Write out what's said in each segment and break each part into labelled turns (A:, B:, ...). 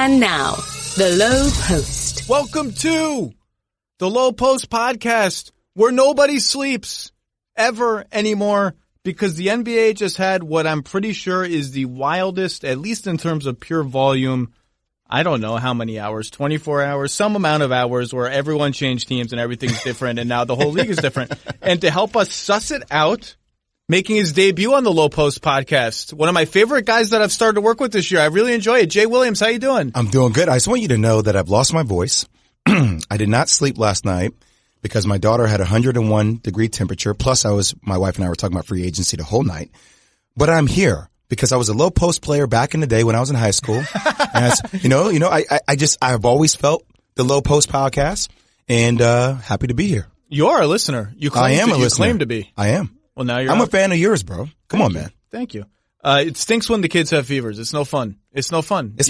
A: And now, the Lowe Post.
B: Welcome to the Lowe Post podcast, where nobody sleeps ever anymore, because the NBA just had what I'm pretty sure is the wildest, at least in terms of pure volume, I don't know how many hours, 24 hours, some amount of hours where everyone changed teams and everything's different, and now the whole league is different. And to help us suss it out, making his debut on the Lowe Post podcast, one of my favorite guys that I've started to work with this year. I really enjoy it. Jay Williams, how you doing?
C: I'm doing good. I just want you to know that I've lost my voice. I did not sleep last night because my daughter had 101-degree temperature. Plus, my wife and I were talking about free agency the whole night. But I'm here because I was a Lowe Post player back in the day when I was in high school. And I've always felt the Lowe Post podcast, and happy to be here.
B: You are a listener.
C: I am a listener.
B: You claim to be.
C: I am.
B: Well, now
C: I'm a fan of yours, bro. Come on, man.
B: Thank you. It stinks when the kids have fevers. It's no fun. It's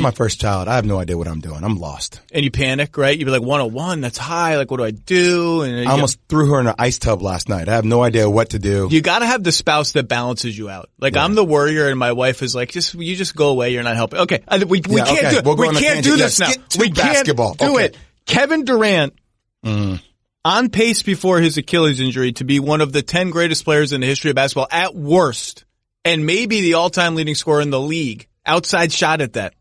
B: my first child. I have no idea what I'm doing. I'm lost. And you panic, right? You'd be like, 101, that's high. Like, what do I do? And
C: I almost threw her in an ice tub last night. I have no idea what to do.
B: You got to have the spouse that balances you out. Like, yeah. I'm the worrier, and my wife is like, you just go away. You're not helping. Okay. We can't do it. We can't do this now. We can't do it. Kevin Durant, on pace before his Achilles injury to be one of the 10 greatest players in the history of basketball at worst, and maybe the all-time leading scorer in the league, outside shot at that,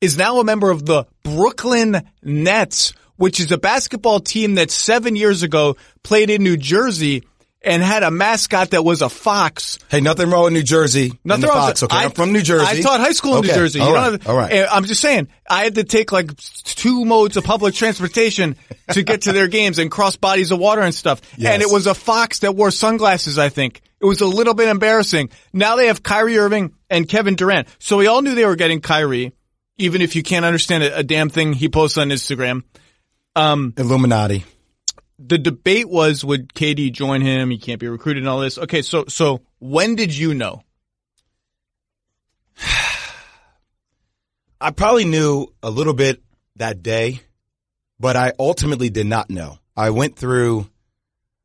B: is now a member of the Brooklyn Nets, which is a basketball team that 7 years ago played in New Jersey and had a mascot that was a fox.
C: Hey, nothing wrong with New Jersey.
B: Nothing wrong with
C: okay? I'm from New Jersey.
B: I taught high school in New Jersey.
C: All right.
B: I'm just saying, I had to take like 2 modes of public transportation to get to their games and cross bodies of water and stuff. Yes. And it was a fox that wore sunglasses, I think. It was a little bit embarrassing. Now they have Kyrie Irving and Kevin Durant. So we all knew they were getting Kyrie, even if you can't understand a damn thing he posts on Instagram.
C: Illuminati.
B: The debate was, would KD join him? He can't be recruited and all this. Okay, so when did you know?
C: I probably knew a little bit that day, but I ultimately did not know. I went through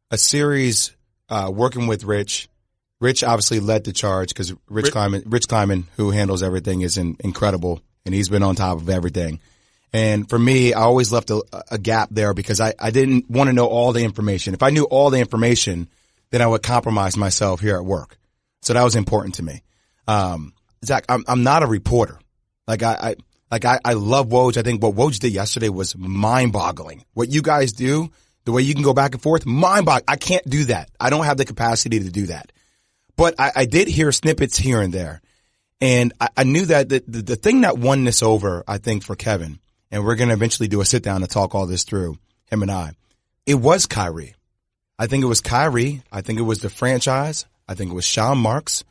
C: a series working with Rich. Rich obviously led the charge because Rich Kleiman, who handles everything, is incredible, and he's been on top of everything. And for me, I always left a gap there because I didn't want to know all the information. If I knew all the information, then I would compromise myself here at work. So that was important to me. Zach, I'm not a reporter. I love Woj. I think what Woj did yesterday was mind-boggling. What you guys do, the way you can go back and forth, mind-boggling. I can't do that. I don't have the capacity to do that. But I did hear snippets here and there. And I knew that the thing that won this over, I think, for Kevin, and we're going to eventually do a sit-down to talk all this through, him and I, it was Kyrie. I think it was Kyrie. I think it was the franchise. I think it was Sean Marks.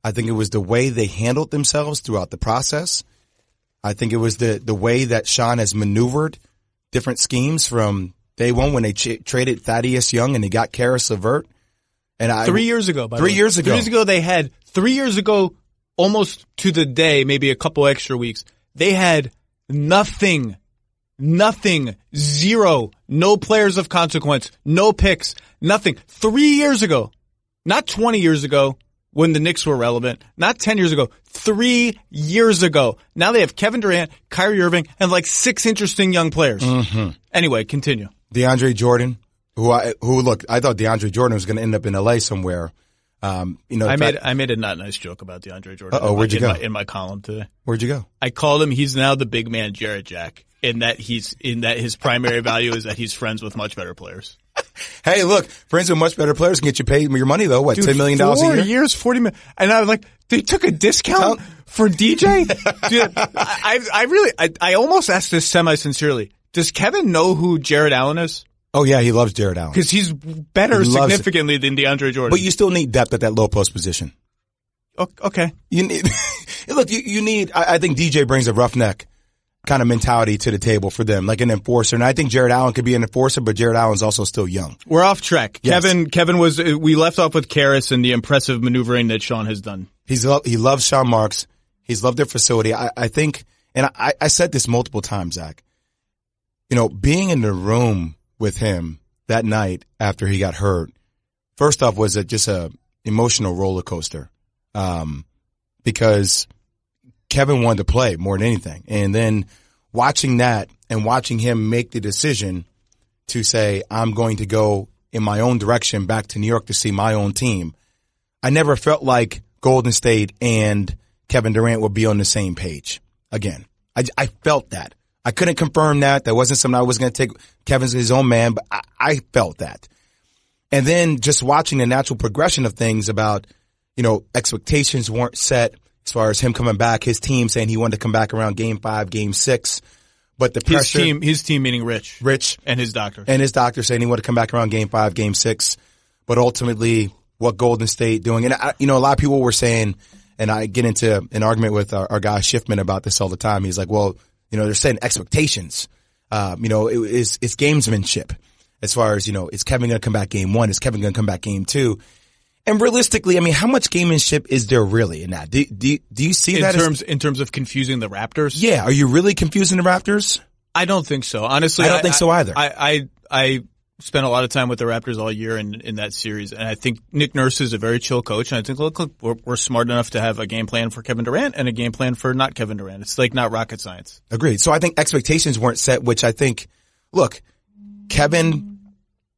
C: I think it was the way they handled themselves throughout the process. I think it was the way that Sean has maneuvered different schemes from day one when they traded Thaddeus Young and they got Karis LeVert. And
B: 3 years ago, by the way.
C: 3 years ago.
B: 3 years ago, they had 3 years ago, almost to the day, maybe a couple extra weeks, they had nothing, zero, no players of consequence, no picks, nothing. 3 years ago, not 20 years ago when the Knicks were relevant, not 10 years ago, 3 years ago. Now they have Kevin Durant, Kyrie Irving, and like 6 interesting young players. Mm-hmm. Anyway, continue.
C: DeAndre Jordan, who I thought DeAndre Jordan was going to end up in LA somewhere. I made a not nice joke about DeAndre Jordan. Where'd you go?
B: In my column today.
C: Where'd you go?
B: I called him, he's now the big man Jarrett Jack, in that his primary value is that he's friends with much better players.
C: Hey, look, friends with much better players can get you paid your money though. What,
B: Dude,
C: $10 million a year?
B: 4 years, $40 million. And I was like, they took a discount for DJ? Dude, I almost asked this semi-sincerely. Does Kevin know who Jared Allen is?
C: Oh, yeah, he loves Jared Allen.
B: Because he's better significantly than DeAndre Jordan.
C: But you still need depth at that low post position.
B: Okay.
C: You need, look, you need, I think DJ brings a roughneck kind of mentality to the table for them, like an enforcer. And I think Jared Allen could be an enforcer, but Jared Allen's also still young.
B: We're off track.
C: Yes.
B: We left off with Karis and the impressive maneuvering that Sean has done.
C: He loves Sean Marks. He's loved their facility. I think, and I said this multiple times, Zach, being in the room with him that night after he got hurt, first off, was just a emotional roller coaster. Because Kevin wanted to play more than anything. And then watching that and watching him make the decision to say, I'm going to go in my own direction back to New York to see my own team, I never felt like Golden State and Kevin Durant would be on the same page again. I felt that. I couldn't confirm that. That wasn't something I was going to take. Kevin's his own man, but I felt that. And then just watching the natural progression of things about, expectations weren't set as far as him coming back, his team saying he wanted to come back around Game 5, Game 6. But the pressure.
B: His team meaning Rich. And his doctor.
C: And his doctor saying he wanted to come back around Game 5, Game 6. But ultimately, what Golden State doing. And, a lot of people were saying, and I get into an argument with our guy Schiffman about this all the time. He's like, well, they're setting expectations. It's gamesmanship as far as, is Kevin going to come back Game 1? Is Kevin going to come back Game 2? And realistically, how much gamesmanship is there really in that? Do you see that
B: in terms of confusing the Raptors?
C: Yeah. Are you really confusing the Raptors?
B: I don't think so. Honestly,
C: I don't think so either.
B: I spent a lot of time with the Raptors all year in that series, and I think Nick Nurse is a very chill coach, and I think, look, we're smart enough to have a game plan for Kevin Durant and a game plan for not Kevin Durant. It's like not rocket science.
C: Agreed. So I think expectations weren't set, which I think, look, Kevin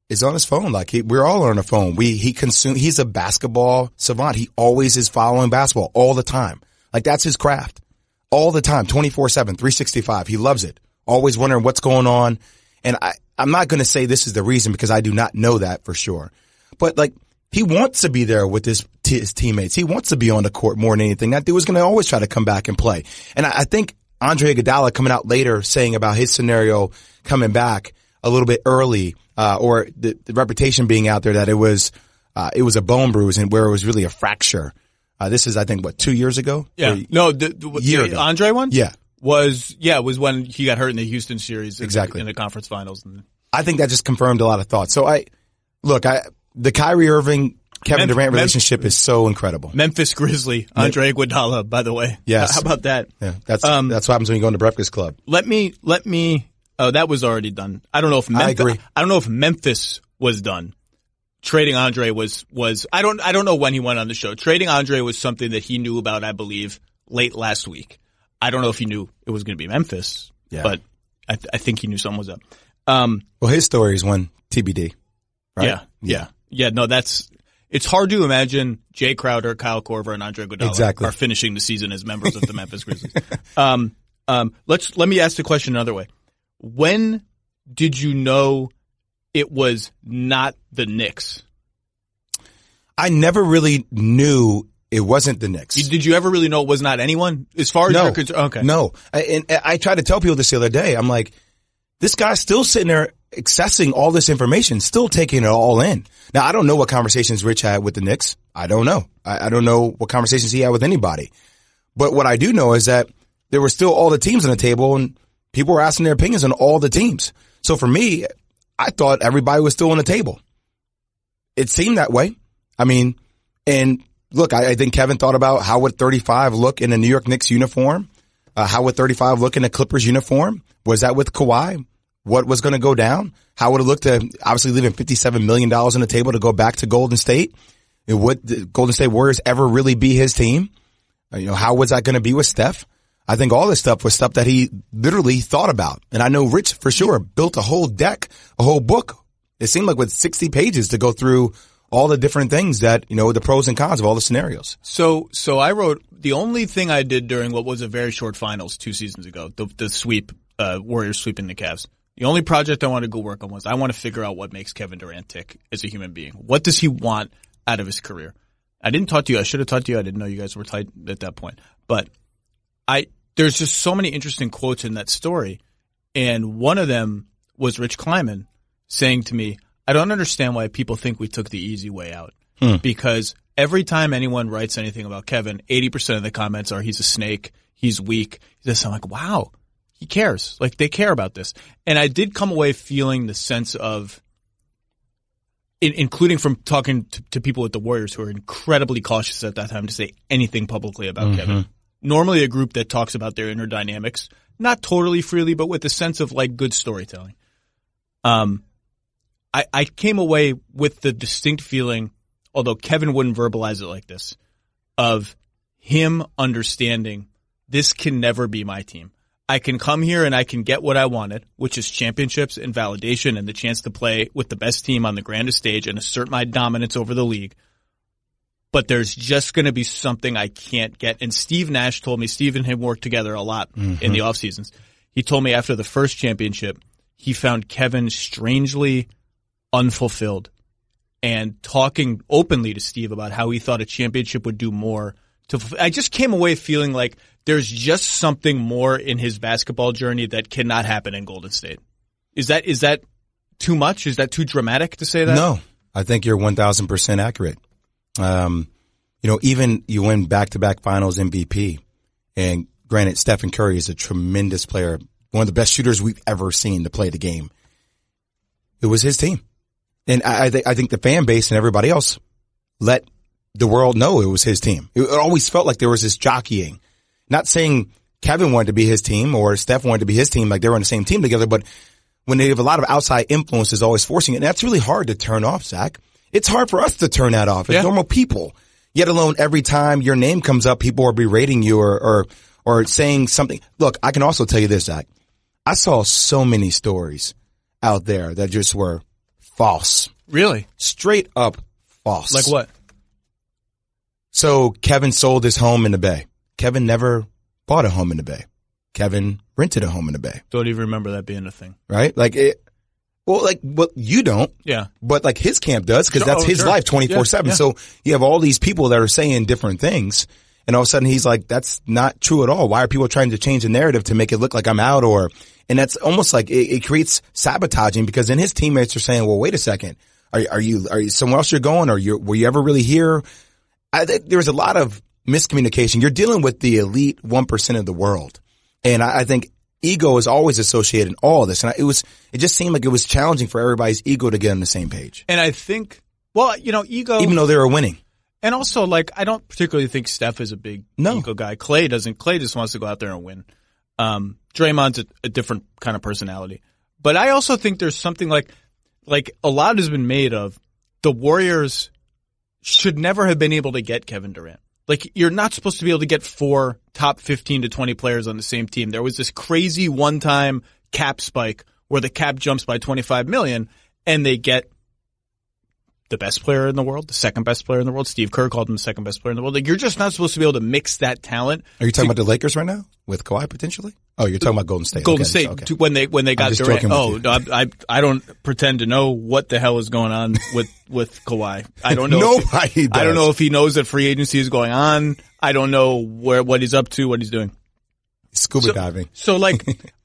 C: is on his phone. Like we're all on our phone. He's a basketball savant. He always is following basketball all the time. Like that's his craft all the time, 24/7, 365. He loves it. Always wondering what's going on. And I'm not going to say this is the reason because I do not know that for sure. But like he wants to be there with his teammates. He wants to be on the court more than anything. That dude was going to always try to come back and play. And I think Andre Iguodala coming out later saying about his scenario coming back a little bit early, or the reputation being out there that it was a bone bruise and where it was really a fracture. This is, I think, 2 years ago?
B: Yeah. No, the year ago. Andre one?
C: Yeah.
B: Was when he got hurt in the Houston series. In the conference finals.
C: I think that just confirmed a lot of thoughts. So the Kyrie Irving, Kevin Durant relationship is so incredible.
B: Memphis Grizzly, Andre Iguodala, by the way.
C: Yes.
B: How about that?
C: Yeah. That's what happens when you go into Breakfast Club.
B: Let me, that was already done. I don't know if Memphis,
C: I agree.
B: I don't know if Memphis was done. Trading Andre was, I don't know when he went on the show. Trading Andre was something that he knew about, I believe, late last week. I don't know if he knew it was going to be Memphis, but I think he knew something was up.
C: Well, his story is one TBD, right?
B: Yeah. No, it's hard to imagine Jay Crowder, Kyle Korver, and Andre Iguodala are finishing the season as members of the Memphis Grizzlies. Let me ask the question another way. When did you know it was not the Knicks?
C: I never really knew it wasn't the Knicks.
B: Did you ever really know it was not anyone? As far as you're concerned? Okay.
C: No. And I tried to tell people this the other day. I'm like, this guy's still sitting there accessing all this information, still taking it all in. Now, I don't know what conversations Rich had with the Knicks. I don't know. I don't know what conversations he had with anybody. But what I do know is that there were still all the teams on the table and people were asking their opinions on all the teams. So for me, I thought everybody was still on the table. It seemed that way. And look, I think Kevin thought about how would 35 look in a New York Knicks uniform? How would 35 look in a Clippers uniform? Was that with Kawhi? What was going to go down? How would it look to obviously leaving $57 million on the table to go back to Golden State? Would the Golden State Warriors ever really be his team? How was that going to be with Steph? I think all this stuff was stuff that he literally thought about. And I know Rich for sure built a whole deck, a whole book. It seemed like with 60 pages to go through all the different things that, the pros and cons of all the scenarios.
B: So I wrote the only thing I did during what was a very short finals 2 seasons ago, the sweep, Warriors sweeping the Cavs. The only project I wanted to go work on was I want to figure out what makes Kevin Durant tick as a human being. What does he want out of his career? I didn't talk to you. I should have talked to you. I didn't know you guys were tight at that point. But there's just so many interesting quotes in that story. And one of them was Rich Kleiman saying to me, I don't understand why people think we took the easy way out. Because every time anyone writes anything about Kevin, 80% of the comments are he's a snake, he's weak. I'm like, wow, he cares. Like they care about this. And I did come away feeling the sense of, including from talking to people at the Warriors who are incredibly cautious at that time to say anything publicly about Kevin. Normally a group that talks about their inner dynamics, not totally freely, but with a sense of like good storytelling. I came away with the distinct feeling, although Kevin wouldn't verbalize it like this, of him understanding this can never be my team. I can come here and I can get what I wanted, which is championships and validation and the chance to play with the best team on the grandest stage and assert my dominance over the league. But there's just going to be something I can't get. And Steve Nash told me, Steve and him worked together a lot in the off seasons. He told me after the first championship, he found Kevin strangely unfulfilled and talking openly to Steve about how he thought a championship would do more. I just came away feeling like there's just something more in his basketball journey that cannot happen in Golden State. Is that too much? Is that too dramatic to say that?
C: No, I think you're 1,000% accurate. Even you win back-to-back finals MVP, and granted, Stephen Curry is a tremendous player, one of the best shooters we've ever seen to play the game. It was his team. And I think the fan base and everybody else let the world know it was his team. It always felt like there was this jockeying. Not saying Kevin wanted to be his team or Steph wanted to be his team, like they were on the same team together, but when they have a lot of outside influences always forcing it, and that's really hard to turn off, Zach. It's hard for us to turn that off as normal people, yet alone every time your name comes up, people are berating you or saying something. Look, I can also tell you this, Zach. I saw so many stories out there that just were false.
B: Really?
C: Straight up false.
B: Like what?
C: So Kevin sold his home in the Bay. Kevin never bought a home in the Bay. Kevin rented a home in the Bay.
B: Don't even remember that being a thing.
C: Right? You don't.
B: Yeah.
C: But like his camp does, because that's his life 24/7. Yeah. So you have all these people that are saying different things, and all of a sudden he's like, that's not true at all. Why are people trying to change the narrative to make it look like I'm out? And that's almost like it creates sabotaging, because then his teammates are saying, well, wait a second. Are you somewhere else you're going? Were you ever really here? There's a lot of miscommunication. You're dealing with the elite 1% of the world. And I think ego is always associated in all of this. And it just seemed like it was challenging for everybody's ego to get on the same page.
B: And I think, ego.
C: Even though they were winning.
B: And also, I don't particularly think Steph is a big ego guy. Clay doesn't. Clay just wants to go out there and win. Draymond's a different kind of personality. But I also think there's something like a lot has been made of the Warriors should never have been able to get Kevin Durant. You're not supposed to be able to get 4 top 15 to 20 players on the same team. There was this crazy one-time cap spike where the cap jumps by $25 million, and they get the best player in the world, the second best player in the world. Steve Kerr called him the second best player in the world. You're just not supposed to be able to mix that talent.
C: Are you talking about the Lakers right now with Kawhi potentially? Oh, you're talking about Golden State.
B: Golden State okay. When they got Durant. Oh, I don't pretend to know what the hell is going on with Kawhi. I don't know.
C: Nobody does.
B: I don't know if he knows that free agency is going on. I don't know what he's up to, what he's doing.
C: Scuba diving.
B: So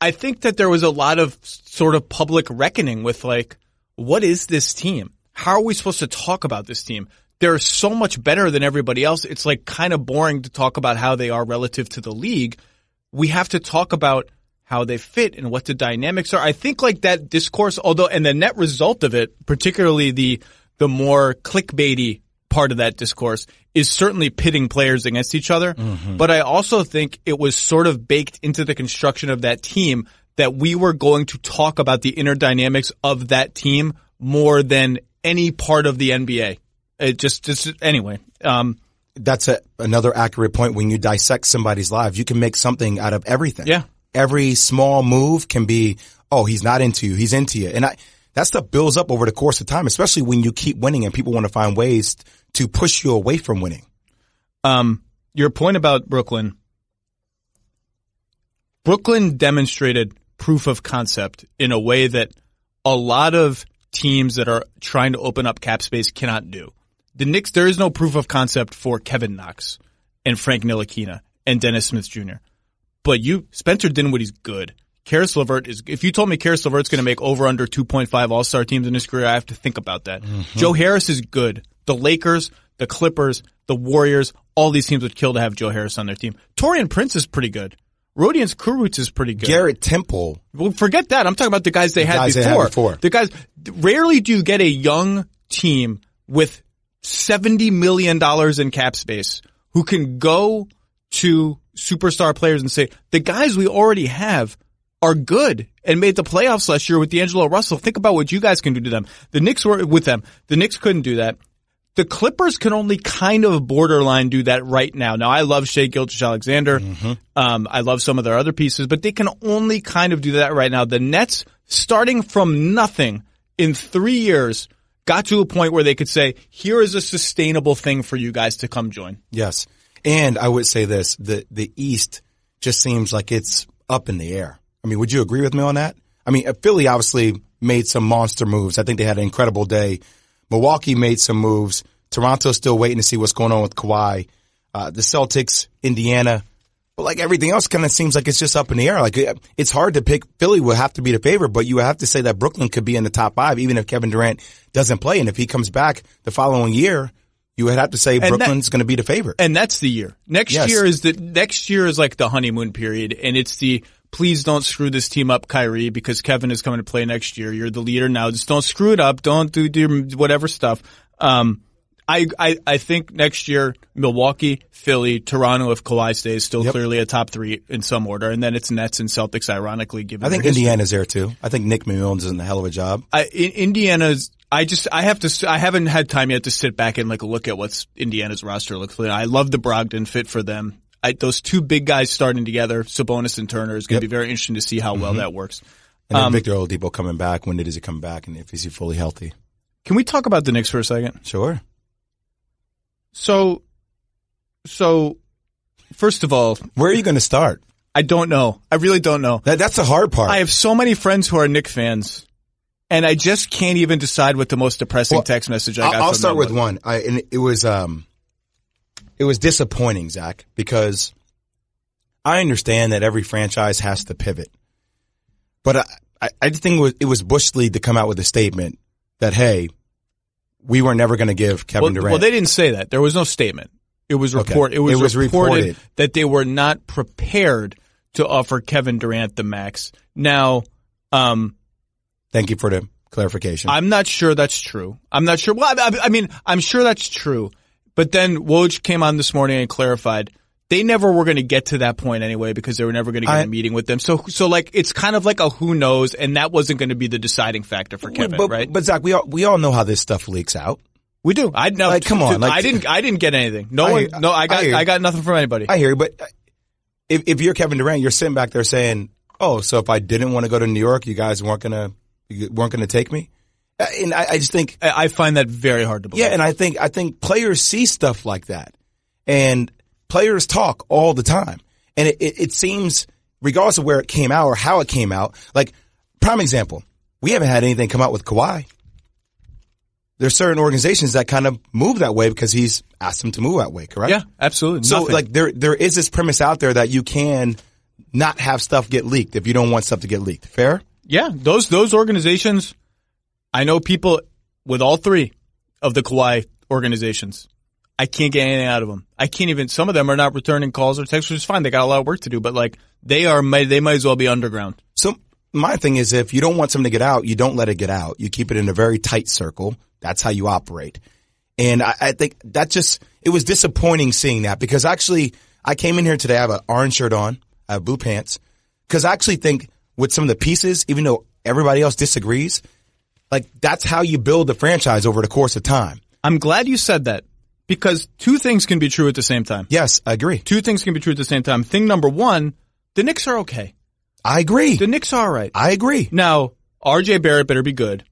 B: I think that there was a lot of sort of public reckoning with what is this team? How are we supposed to talk about this team? They're so much better than everybody else. It's kind of boring to talk about how they are relative to the league. We have to talk about how they fit and what the dynamics are. I think that discourse, and the net result of it, particularly the more clickbaity part of that discourse, is certainly pitting players against each other. Mm-hmm. But I also think it was sort of baked into the construction of that team that we were going to talk about the inner dynamics of that team more than any part of the NBA. It just anyway.
C: That's another accurate point. When you dissect somebody's lives, you can make something out of everything.
B: Yeah.
C: Every small move can be, he's not into you, he's into you. And that stuff builds up over the course of time, especially when you keep winning and people want to find ways to push you away from winning.
B: Your point about Brooklyn demonstrated proof of concept in a way that a lot of teams that are trying to open up cap space cannot do. The Knicks, there is no proof of concept for Kevin Knox and Frank Ntilikina and Dennis Smith Jr. But Spencer Dinwiddie's good. Karis LeVert if you told me Karis LeVert's going to make over under 2.5 All-Star teams in his career, I have to think about that. Mm-hmm. Joe Harris is good. The Lakers, the Clippers, the Warriors, all these teams would kill to have Joe Harris on their team. Taurean Prince is pretty good. Rodions Kurucs is pretty good.
C: Garrett Temple.
B: Well, forget that. I'm talking about the guys they had before. The guys, rarely do you get a young team with $70 million in cap space who can go to superstar players and say, the guys we already have are good and made the playoffs last year with D'Angelo Russell. Think about what you guys can do to them. The Knicks were with them. The Knicks couldn't do that. The Clippers can only kind of borderline do that right now. Now, I love Shai Gilgeous-Alexander. I love some of their other pieces, but they can only kind of do that right now. The Nets, starting from nothing in 3 years, got to a point where they could say, here is a sustainable thing for you guys to come join.
C: Yes. And I would say this, the East just seems like it's up in the air. I mean, would you agree with me on that? I mean, Philly obviously made some monster moves. I think they had an incredible day. Milwaukee made some moves. Toronto's still waiting to see what's going on with Kawhi. The Celtics, Indiana. But like everything else kind of seems like it's just up in the air. Like it's hard to pick. Philly will have to be the favorite, but you have to say that Brooklyn could be in the top 5 even if Kevin Durant doesn't play. And if he comes back the following year, you would have to say Brooklyn's going to be the favorite. And
B: that's the year. Next year is like the honeymoon period, and it's the please don't screw this team up, Kyrie, because Kevin is coming to play next year. You're the leader now. Just don't screw it up. Don't do whatever stuff. I think next year, Milwaukee, Philly, Toronto, if Kawhi stays, still clearly a top 3 in some order. And then it's Nets and Celtics, ironically, given
C: I think Indiana's there too. I think Nick McMillan's doing a hell of a job.
B: Indiana's, I haven't had time yet to sit back and like look at what's Indiana's roster looks like. I love the Brogdon fit for them. Those 2 big guys starting together, Sabonis and Turner, is going to be very interesting to see how well that works.
C: And then Victor Oladipo coming back. When does he come back? And if is he fully healthy?
B: Can we talk about the Knicks for a second?
C: Sure.
B: So first of all,
C: where are you going to start?
B: I don't know. I really don't know.
C: That's the hard part.
B: I have so many friends who are Knicks fans, and I just can't even decide what the most depressing text message I got from them.
C: I'll start with one. And it was disappointing, Zach, because I understand that every franchise has to pivot. But I just think it was Bush League to come out with a statement that, hey, we were never going to give Kevin Durant.
B: Well, they didn't say that. There was no statement. It was reported.
C: Okay. It was reported
B: that they were not prepared to offer Kevin Durant the max. Now,
C: thank you for the clarification.
B: I'm not sure that's true. I'm not sure. Well, I mean, I'm sure that's true. But then Woj came on this morning and clarified they never were going to get to that point anyway because they were never going to get a meeting with them. So like it's kind of like a who knows, and that wasn't going to be the deciding factor for Kevin, right?
C: But Zach, we all know how this stuff leaks out.
B: We do.
C: Come on.
B: I didn't get anything. I got nothing from anybody.
C: I hear you, but if you're Kevin Durant, you're sitting back there saying, "Oh, so if I didn't want to go to New York, you guys weren't gonna take me." And I just think
B: I find that very hard to believe.
C: Yeah, and I think players see stuff like that, and players talk all the time, and it seems, regardless of where it came out or how it came out, like prime example, we haven't had anything come out with Kawhi. There's certain organizations that kind of move that way because he's asked them to move that way, correct?
B: Yeah, absolutely.
C: So like there is this premise out there that you can not have stuff get leaked if you don't want stuff to get leaked. Fair?
B: Yeah, those organizations. I know people with all 3 of the Kawhi organizations. I can't get anything out of them. I can't even. Some of them are not returning calls or texts, which is fine. They got a lot of work to do, but like they might as well be underground.
C: So my thing is, if you don't want something to get out, you don't let it get out. You keep it in a very tight circle. That's how you operate. And I think it was disappointing seeing that because actually I came in here today. I have an orange shirt on. I have blue pants because I actually think with some of the pieces, even though everybody else disagrees, like that's how you build a franchise over the course of time.
B: I'm glad you said that because 2 things can be true at the same time.
C: Yes, I agree.
B: 2 things can be true at the same time. Thing number 1, the Knicks are okay.
C: I agree.
B: The Knicks are all right.
C: I agree.
B: Now, RJ Barrett better be good.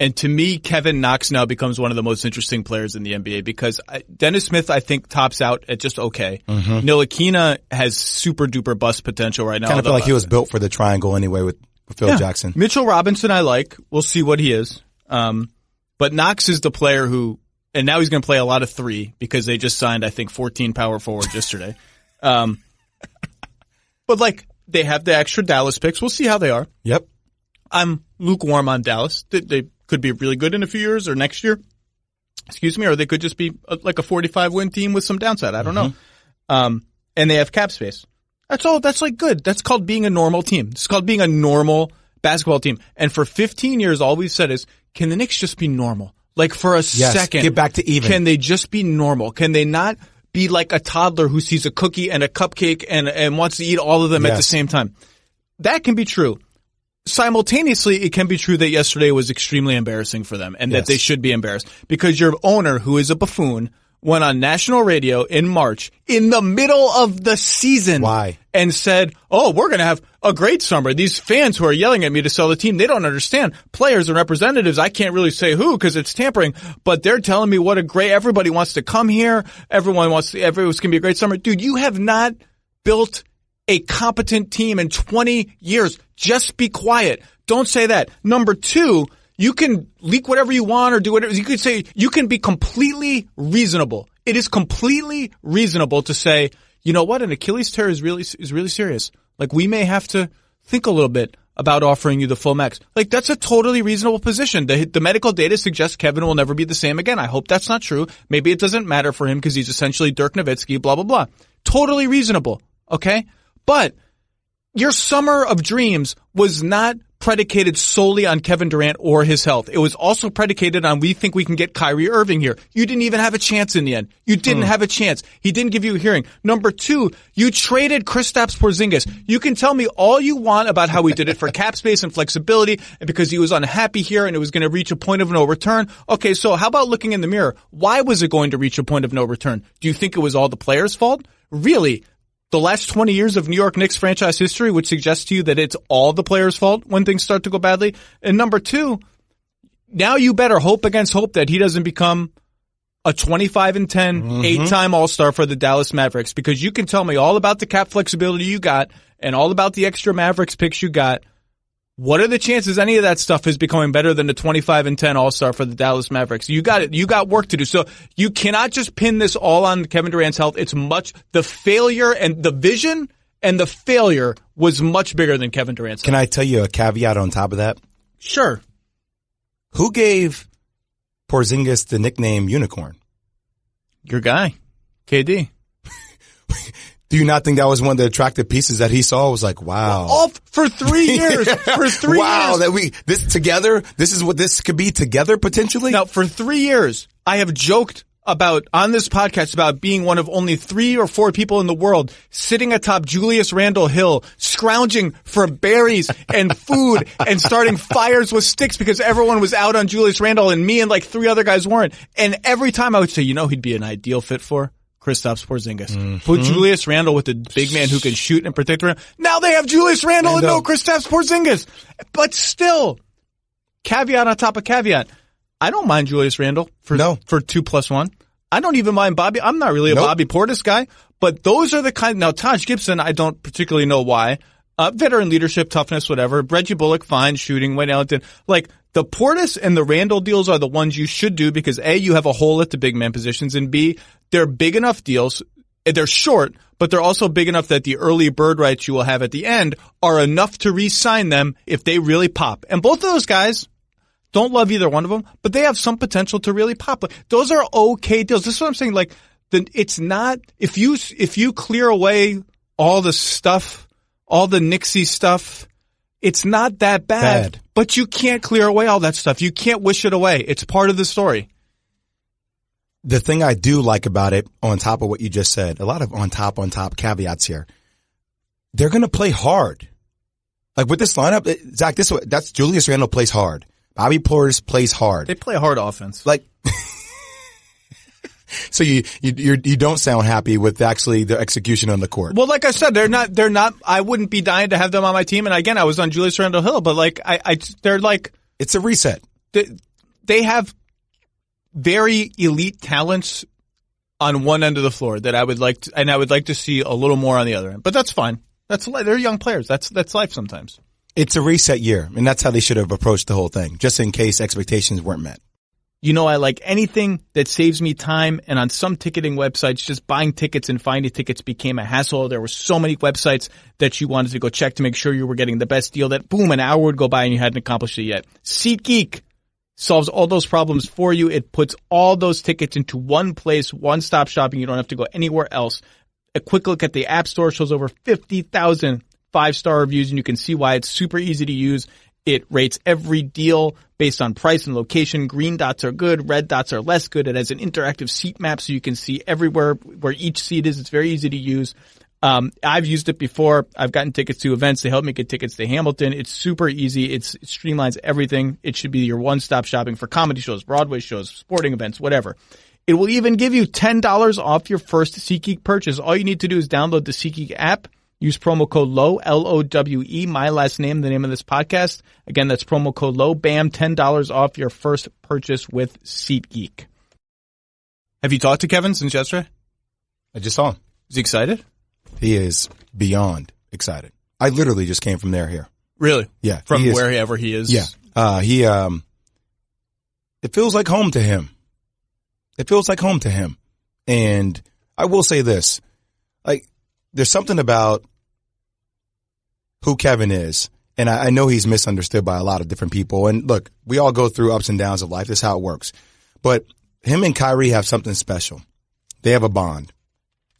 B: And to me, Kevin Knox now becomes one of the most interesting players in the NBA because Dennis Smith, I think, tops out at just okay. Mm-hmm. Ntilikina has super duper bust potential right now.
C: Kind of feel like he was built for the triangle anyway with Phil Jackson.
B: Mitchell Robinson, I like. We'll see what he is. But Knox is the player who, and now he's going to play a lot of 3 because they just signed, I think, 14 power forwards yesterday. But like, they have the extra Dallas picks. We'll see how they are.
C: Yep.
B: I'm lukewarm on Dallas. They could be really good in a few years or next year. Excuse me. Or they could just be like a 45-win team with some downside. I don't know. And they have cap space. That's all. That's like good. That's called being a normal team. It's called being a normal basketball team. And for 15 years, all we've said is, can the Knicks just be normal? Like for a second.
C: Get back to even.
B: Can they just be normal? Can they not be like a toddler who sees a cookie and a cupcake and wants to eat all of them at the same time? That can be true. simultaneously, it can be true that yesterday was extremely embarrassing for them and that they should be embarrassed because your owner, who is a buffoon, went on national radio in March in the middle of the season.
C: Why?
B: And said, oh, we're going to have a great summer. These fans who are yelling at me to sell the team, they don't understand. Players and representatives, I can't really say who because it's tampering, but they're telling me what a great, everybody wants to come here. Everyone's going to be a great summer. Dude, you have not built a competent team in 20 years. Just be quiet. Don't say that. Number two, you can leak whatever you want or do whatever. You could say, you can be completely reasonable. It is completely reasonable to say, you know what, an Achilles tear is really serious. Like, we may have to think a little bit about offering you the full max. Like, that's a totally reasonable position. The medical data suggests Kevin will never be the same again. I hope that's not true. Maybe it doesn't matter for him because he's essentially Dirk Nowitzki, blah, blah, blah. Totally reasonable. Okay? But your summer of dreams was not predicated solely on Kevin Durant or his health. It was also predicated on we think we can get Kyrie Irving here. You didn't even have a chance in the end. You didn't have a chance. He didn't give you a hearing. Number two, you traded Kristaps Porzingis. You can tell me all you want about how we did it for cap space and flexibility and because he was unhappy here and it was going to reach a point of no return. Okay, so how about looking in the mirror? Why was it going to reach a point of no return? Do you think it was all the players' fault? Really? The last 20 years of New York Knicks franchise history would suggest to you that it's all the players' fault when things start to go badly. And number two, now you better hope against hope that he doesn't become a 25-10, eight-time All-Star for the Dallas Mavericks because you can tell me all about the cap flexibility you got and all about the extra Mavericks picks you got. What are the chances any of that stuff is becoming better than the 25-10 All-Star for the Dallas Mavericks? You got it. You got work to do. So you cannot just pin this all on Kevin Durant's health. It's the failure and the vision and the failure was much bigger than Kevin Durant's health.
C: Can I tell you a caveat on top of that?
B: Sure.
C: Who gave Porzingis the nickname Unicorn?
B: Your guy, KD.
C: Do you not think that was one of the attractive pieces that he saw? It was like, wow.
B: All for 3 years. For 3
C: wow,
B: years.
C: This is what this could be together potentially?
B: Now, for 3 years, I have joked on this podcast about being one of only 3 or 4 people in the world sitting atop Julius Randle Hill, scrounging for berries and food and starting fires with sticks because everyone was out on Julius Randle and me and like 3 other guys weren't. And every time I would say, he'd be an ideal fit for Kristaps Porzingis. Put Julius Randle with the big man who can shoot and protect around. Now they have Julius Randle and no Kristaps Porzingis. But still, caveat on top of caveat. I don't mind Julius Randle for 2+1. I don't even mind Bobby. I'm not really a Bobby Portis guy, but those are the kind. Now Taj Gibson, I don't particularly know why. Veteran leadership, toughness, whatever. Reggie Bullock, fine, shooting. Wayne Ellington, like the Portis and the Randle deals are the ones you should do because A, you have a hole at the big man positions, and B, they're big enough deals. They're short, but they're also big enough that the early bird rights you will have at the end are enough to re-sign them if they really pop. And both of those guys, don't love either one of them, but they have some potential to really pop. Those are okay deals. This is what I'm saying. Like, it's not, if you clear away all the stuff, all the Knicksy stuff, it's not that bad. But you can't clear away all that stuff. You can't wish it away. It's part of the story.
C: The thing I do like about it, on top of what you just said, a lot of on top caveats here. They're going to play hard. Like with this lineup, Zach, that's Julius Randle plays hard. Bobby Portis plays hard.
B: They play hard offense.
C: Like, so you don't sound happy with actually the execution on the court.
B: Well, like I said, they're not, I wouldn't be dying to have them on my team. And again, I was on Julius Randle Hill, but like, they're like,
C: it's a reset.
B: They have very elite talents on one end of the floor that I would like to see a little more on the other end. But that's fine. They're young players. That's life sometimes.
C: It's a reset year, and that's how they should have approached the whole thing, just in case expectations weren't met.
B: I like anything that saves me time, and on some ticketing websites, just buying tickets and finding tickets became a hassle. There were so many websites that you wanted to go check to make sure you were getting the best deal that, boom, an hour would go by and you hadn't accomplished it yet. SeatGeek solves all those problems for you. It puts all those tickets into one place, one-stop shopping. You don't have to go anywhere else. A quick look at the App Store shows over 50,000 5-star reviews, and you can see why it's super easy to use. It rates every deal based on price and location. Green dots are good. Red dots are less good. It has an interactive seat map so you can see everywhere where each seat is. It's very easy to use. I've used it before. I've gotten tickets to events. They help me get tickets to Hamilton. It's super easy. It streamlines everything. It should be your one-stop shopping for comedy shows, Broadway shows, sporting events, whatever. It will even give you $10 off your first SeatGeek purchase. All you need to do is download the SeatGeek app. Use promo code LOWE, L-O-W-E, my last name, the name of this podcast. Again, that's promo code LOWE. Bam, $10 off your first purchase with SeatGeek. Have you talked to Kevin since yesterday?
C: I just saw him.
B: Is he excited?
C: He is beyond excited. I literally just came from here.
B: Really?
C: Yeah.
B: From wherever he is?
C: Yeah. It feels like home to him. It feels like home to him. And I will say this, like, there's something about who Kevin is. And I know he's misunderstood by a lot of different people. And look, we all go through ups and downs of life. That's how it works. But him and Kyrie have something special. They have a bond.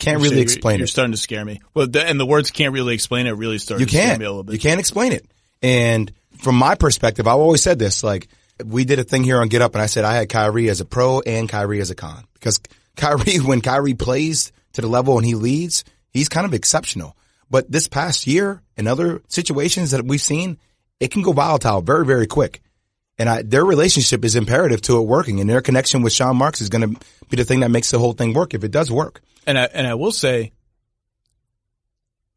C: Can't really explain it.
B: You're starting to scare me. Well, and the words "can't really explain it" really started to scare me a little bit.
C: You can't explain it. And from my perspective, I've always said this, like, we did a thing here on Get Up, and I said I had Kyrie as a pro and Kyrie as a con. Because Kyrie, when Kyrie plays to the level and he leads, he's kind of exceptional. But this past year, in other situations that we've seen, it can go volatile very, very quick. And their relationship is imperative to it working, and their connection with Sean Marks is going to be the thing that makes the whole thing work if it does work.
B: And I will say,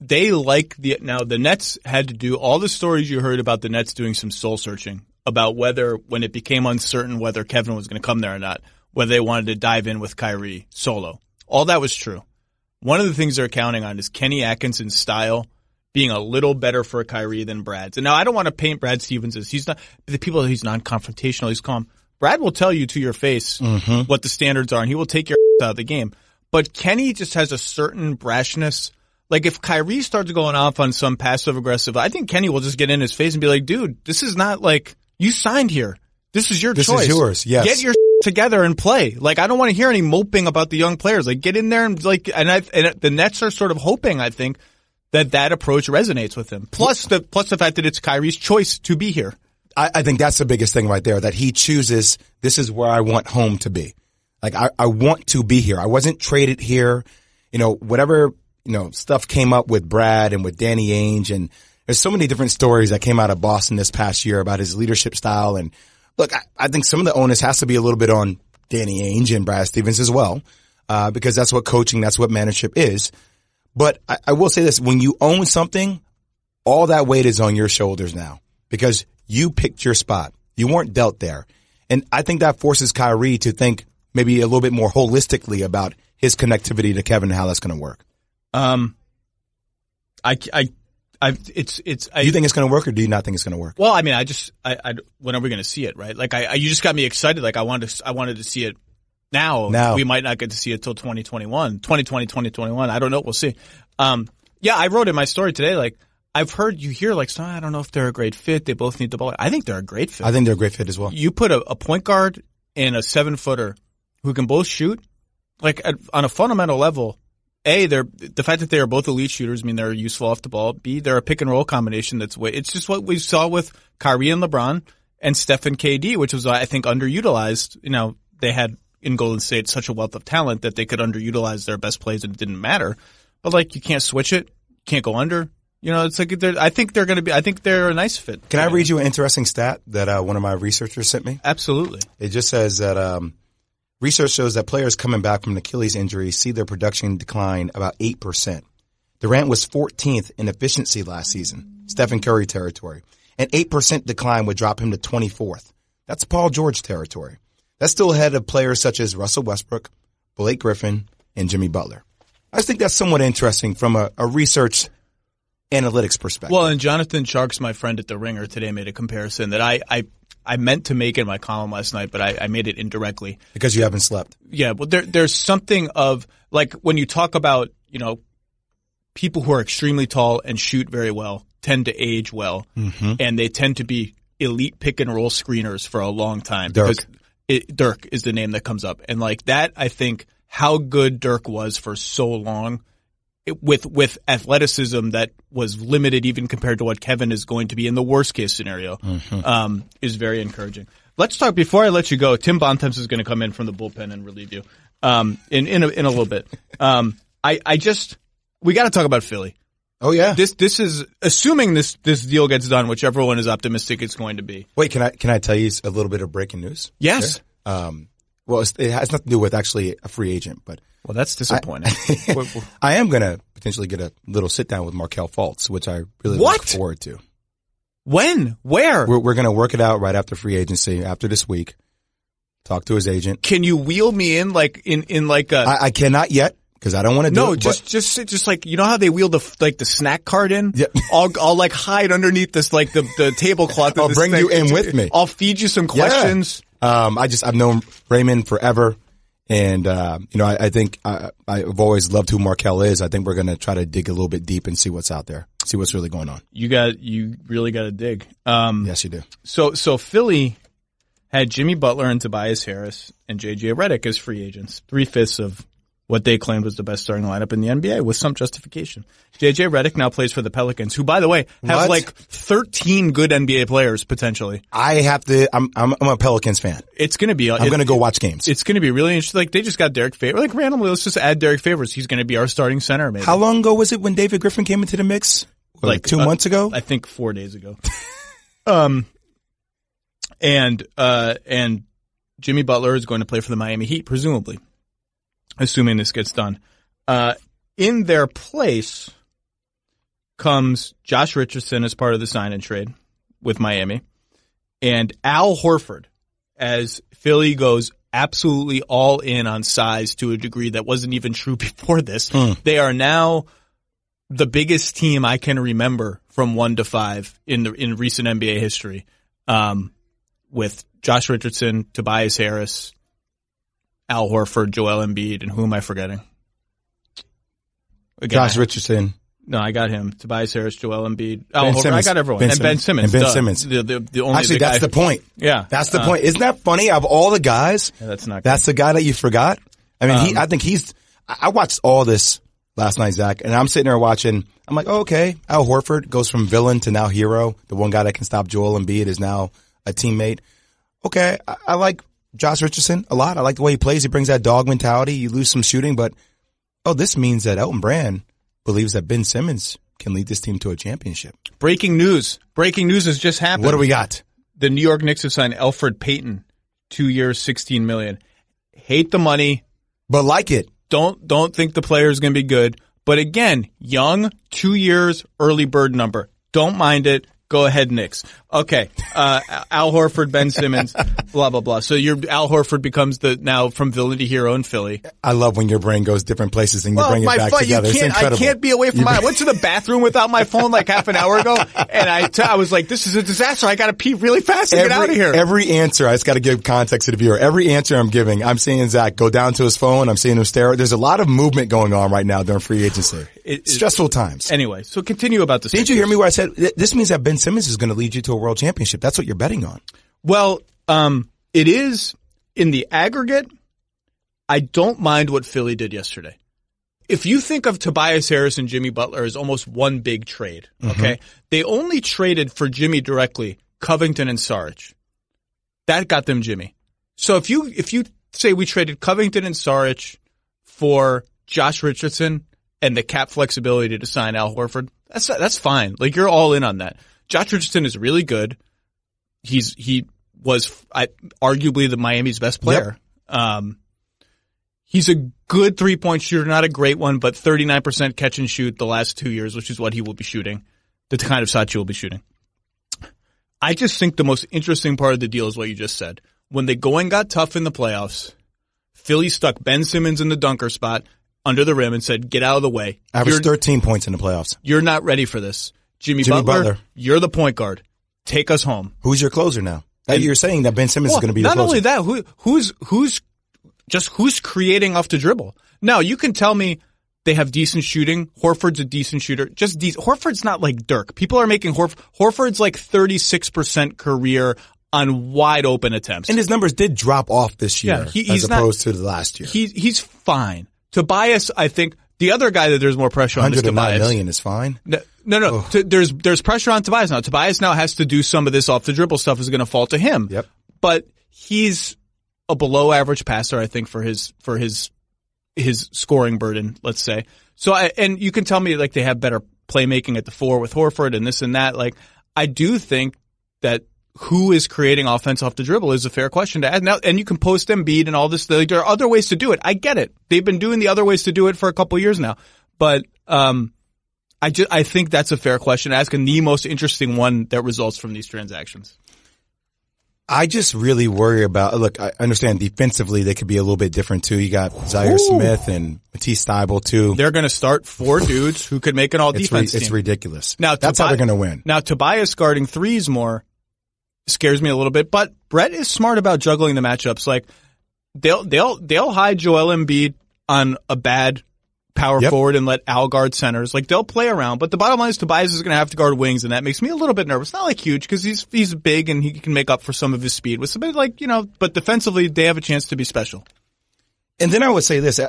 B: they like the Nets had to do all the stories you heard about the Nets doing some soul searching about whether, when it became uncertain whether Kevin was going to come there or not, whether they wanted to dive in with Kyrie solo. All that was true. One of the things they're counting on is Kenny Atkinson's style being a little better for Kyrie than Brad's. And now I don't want to paint Brad Stevens as he's non-confrontational, he's calm. Brad will tell you to your face what the standards are, and he will take your out of the game. But Kenny just has a certain brashness. Like, if Kyrie starts going off on some passive-aggressive, I think Kenny will just get in his face and be like, dude, this is not like, you signed here. This is your choice.
C: This is yours, yes.
B: Get your together and play. Like, I don't want to hear any moping about the young players. Like, get in there and like, and the Nets are sort of hoping, I think, that approach resonates with him. Plus the fact that it's Kyrie's choice to be here.
C: I think that's the biggest thing right there, that he chooses, this is where I want home to be. Like, I want to be here. I wasn't traded here. You know, whatever, stuff came up with Brad and with Danny Ainge, and there's so many different stories that came out of Boston this past year about his leadership style. And look, I think some of the onus has to be a little bit on Danny Ainge and Brad Stevens as well, because that's what coaching, that's what managership is. But I will say this, when you own something, all that weight is on your shoulders now because you picked your spot. You weren't dealt there. And I think that forces Kyrie to think maybe a little bit more holistically about his connectivity to Kevin and how that's going to work.
B: Do
C: you think it's going to work, or do you not think it's going to work?
B: Well, I mean, when are we going to see it, right? Like, you just got me excited. Like, I wanted to see it now. We might not get to see it till 2020, 2021. I don't know. We'll see. Yeah, I wrote in my story today, like, I've heard you hear, like, I don't know if they're a great fit. They both need the ball. I think they're a great fit.
C: I think they're a great fit as well.
B: You put a point guard and a 7-footer who can both shoot, like, on a fundamental level. A, the fact that they are both elite shooters mean they're useful off the ball. B, they're a pick and roll combination it's just what we saw with Kyrie and LeBron and Steph and KD, which was, I think, underutilized. They had in Golden State such a wealth of talent that they could underutilize their best plays and it didn't matter. But, like, you can't switch it, can't go under. It's like I think they're a nice fit.
C: Can I read you an interesting stat that one of my researchers sent me?
B: Absolutely.
C: It just says that research shows that players coming back from an Achilles injury see their production decline about 8%. Durant was 14th in efficiency last season, Stephen Curry territory. An 8% decline would drop him to 24th. That's Paul George territory. That's still ahead of players such as Russell Westbrook, Blake Griffin, and Jimmy Butler. I just think that's somewhat interesting from a research analytics perspective.
B: Well, and Jonathan Sharks, my friend at The Ringer, today made a comparison that I meant to make in my column last night, but I made it indirectly.
C: Because you haven't slept.
B: Yeah, well, there's something of, like, when you talk about, people who are extremely tall and shoot very well tend to age well, and they tend to be elite pick and roll screeners for a long time.
C: Dirk
B: is the name that comes up. And, like, that, I think, how good Dirk was for so long, with athleticism that was limited even compared to what Kevin is going to be in the worst case scenario, is very encouraging. Let's talk, before I let you go, Tim Bontemps is going to come in from the bullpen and relieve you in a little bit. we got to talk about Philly.
C: Oh yeah.
B: This is assuming this deal gets done, which everyone is optimistic it's going to be.
C: Wait, can I tell you a little bit of breaking news?
B: Yes.
C: Well, it has nothing to do with actually a free agent, but
B: that's disappointing.
C: I am going to potentially get a little sit down with Markelle Fultz, which I really look forward to.
B: When? Where?
C: We're going to work it out right after free agency, after this week. Talk to his agent.
B: Can you wheel me in in like a?
C: I cannot yet. Because I don't want to do it.
B: No, just like, you know how they wheel the snack cart in?
C: Yeah.
B: I'll like hide underneath this, like the tablecloth.
C: I'll bring you in with me.
B: I'll feed you some questions.
C: Yeah. I've known Raymond forever. And, I think I've always loved who Markelle is. I think we're going to try to dig a little bit deep and see what's out there. See what's really going on.
B: You really got to dig.
C: Yes, you do.
B: So Philly had Jimmy Butler and Tobias Harris and JJ Redick as free agents. 3/5 of what they claimed was the best starting lineup in the NBA with some justification. JJ Redick now plays for the Pelicans, who, by the way, have like 13 good NBA players potentially.
C: I'm a Pelicans fan.
B: It's going to be.
C: I'm going to go watch games.
B: It's going to be really interesting. Like, they just got Derek Favors. Like, randomly, let's just add Derek Favors. He's going to be our starting center, maybe.
C: How long ago was it when David Griffin came into the mix? Like 2 months ago?
B: I think 4 days ago. And Jimmy Butler is going to play for the Miami Heat, presumably, assuming this gets done. In their place comes Josh Richardson as part of the sign and trade with Miami, and Al Horford as Philly goes absolutely all in on size to a degree that wasn't even true before this. They are now the biggest team I can remember from 1 to 5 in recent NBA history, with Josh Richardson, Tobias Harris, Al Horford, Joel Embiid, and who am I forgetting? Again,
C: Josh Richardson.
B: No, I got him. Tobias Harris, Joel Embiid, Al Horford. I got everyone. Ben Simmons.
C: And Ben Simmons.
B: The only
C: Actually, that's the point.
B: Yeah.
C: That's the point. Isn't that funny? Of all the guys,
B: that's not good.
C: That's the guy that you forgot? I mean, I watched all this last night, Zach, and I'm sitting there watching. I'm like, oh, okay. Al Horford goes from villain to now hero. The one guy that can stop Joel Embiid is now a teammate. Okay. I like Josh Richardson a lot. I like the way he plays. He brings that dog mentality. You lose some shooting, but this means that Elton Brand believes that Ben Simmons can lead this team to a championship.
B: Breaking news. Breaking news has just happened.
C: What do we got?
B: The New York Knicks have signed Elfrid Payton, 2 years, $16 million. Hate the money,
C: but like it.
B: Don't think the player is going to be good. But again, young, 2 years, early bird number. Don't mind it. Go ahead, Knicks. Okay. Al Horford, Ben Simmons, blah, blah, blah. So Al Horford becomes now from villain to hero in Philly.
C: I love when your brain goes different places and you bring it back together. It's incredible.
B: I can't be away from I went to the bathroom without my phone like half an hour ago, and I was like, this is a disaster. I got to pee really fast and get out of here.
C: Every answer, I just got to give context to the viewer. Every answer I'm giving, I'm seeing Zach go down to his phone. I'm seeing him stare. There's a lot of movement going on right now during free agency. Stressful times.
B: Anyway, so continue about this.
C: Didn't you hear me where I said, this means that Ben Simmons is going to lead you to a world championship? That's what you're betting on.
B: Well, it is in the aggregate. I don't mind what Philly did yesterday. If you think of Tobias Harris and Jimmy Butler as almost one big trade, okay? They only traded for Jimmy directly, Covington and Saric. That got them Jimmy. So if you say we traded Covington and Saric for Josh Richardson and the cap flexibility to sign Al Horford, that's fine. Like, you're all in on that. Josh Richardson is really good. He was arguably the Miami's best player. Yep. He's a good 3-point shooter, not a great one, but 39% catch and shoot the last 2 years, which is what he will be shooting, the kind of shot you will be shooting. I just think the most interesting part of the deal is what you just said. When the going got tough in the playoffs, Philly stuck Ben Simmons in the dunker spot under the rim and said, get out of the way.
C: Averaged 13 points in the playoffs.
B: You're not ready for this. Jimmy Butler, you're the point guard. Take us home.
C: Who's your closer now? You're saying that Ben Simmons is going to be the closer.
B: Not only that, who's creating off the dribble? Now, you can tell me they have decent shooting. Horford's a decent shooter. Horford's not like Dirk. People are making Horford's like 36% career on wide open attempts.
C: And his numbers did drop off this year as opposed to the last year.
B: He's fine. Tobias, I think, the other guy that there's more pressure on is Tobias.
C: $109 million is fine.
B: No. There's pressure on Tobias now. Tobias now has to do some of this off the dribble stuff is going to fall to him.
C: Yep.
B: But he's a below average passer, I think, for his his scoring burden, let's say. So and you can tell me like they have better playmaking at the 4 with Horford and this and that. Like I do think that who is creating offense off the dribble is a fair question to add. Now, and you can post Embiid and all this. Like, there are other ways to do it. I get it. They've been doing the other ways to do it for a couple of years now. But I think that's a fair question to ask, and the most interesting one that results from these transactions.
C: I just really worry about, look, I understand defensively they could be a little bit different too. You got Zaire Smith and Matisse Thybulle too.
B: They're going to start 4 dudes who could make an all-defense team.
C: It's ridiculous.
B: Now,
C: that's how they're going to win.
B: Now, Tobias guarding threes more scares me a little bit, but Brett is smart about juggling the matchups. Like, they'll hide Joel Embiid on a bad power forward and let Al guard centers. Like, they'll play around, but the bottom line is Tobias is going to have to guard wings, and that makes me a little bit nervous. Not like huge, because he's big and he can make up for some of his speed with somebody like, but defensively they have a chance to be special.
C: And then I would say this,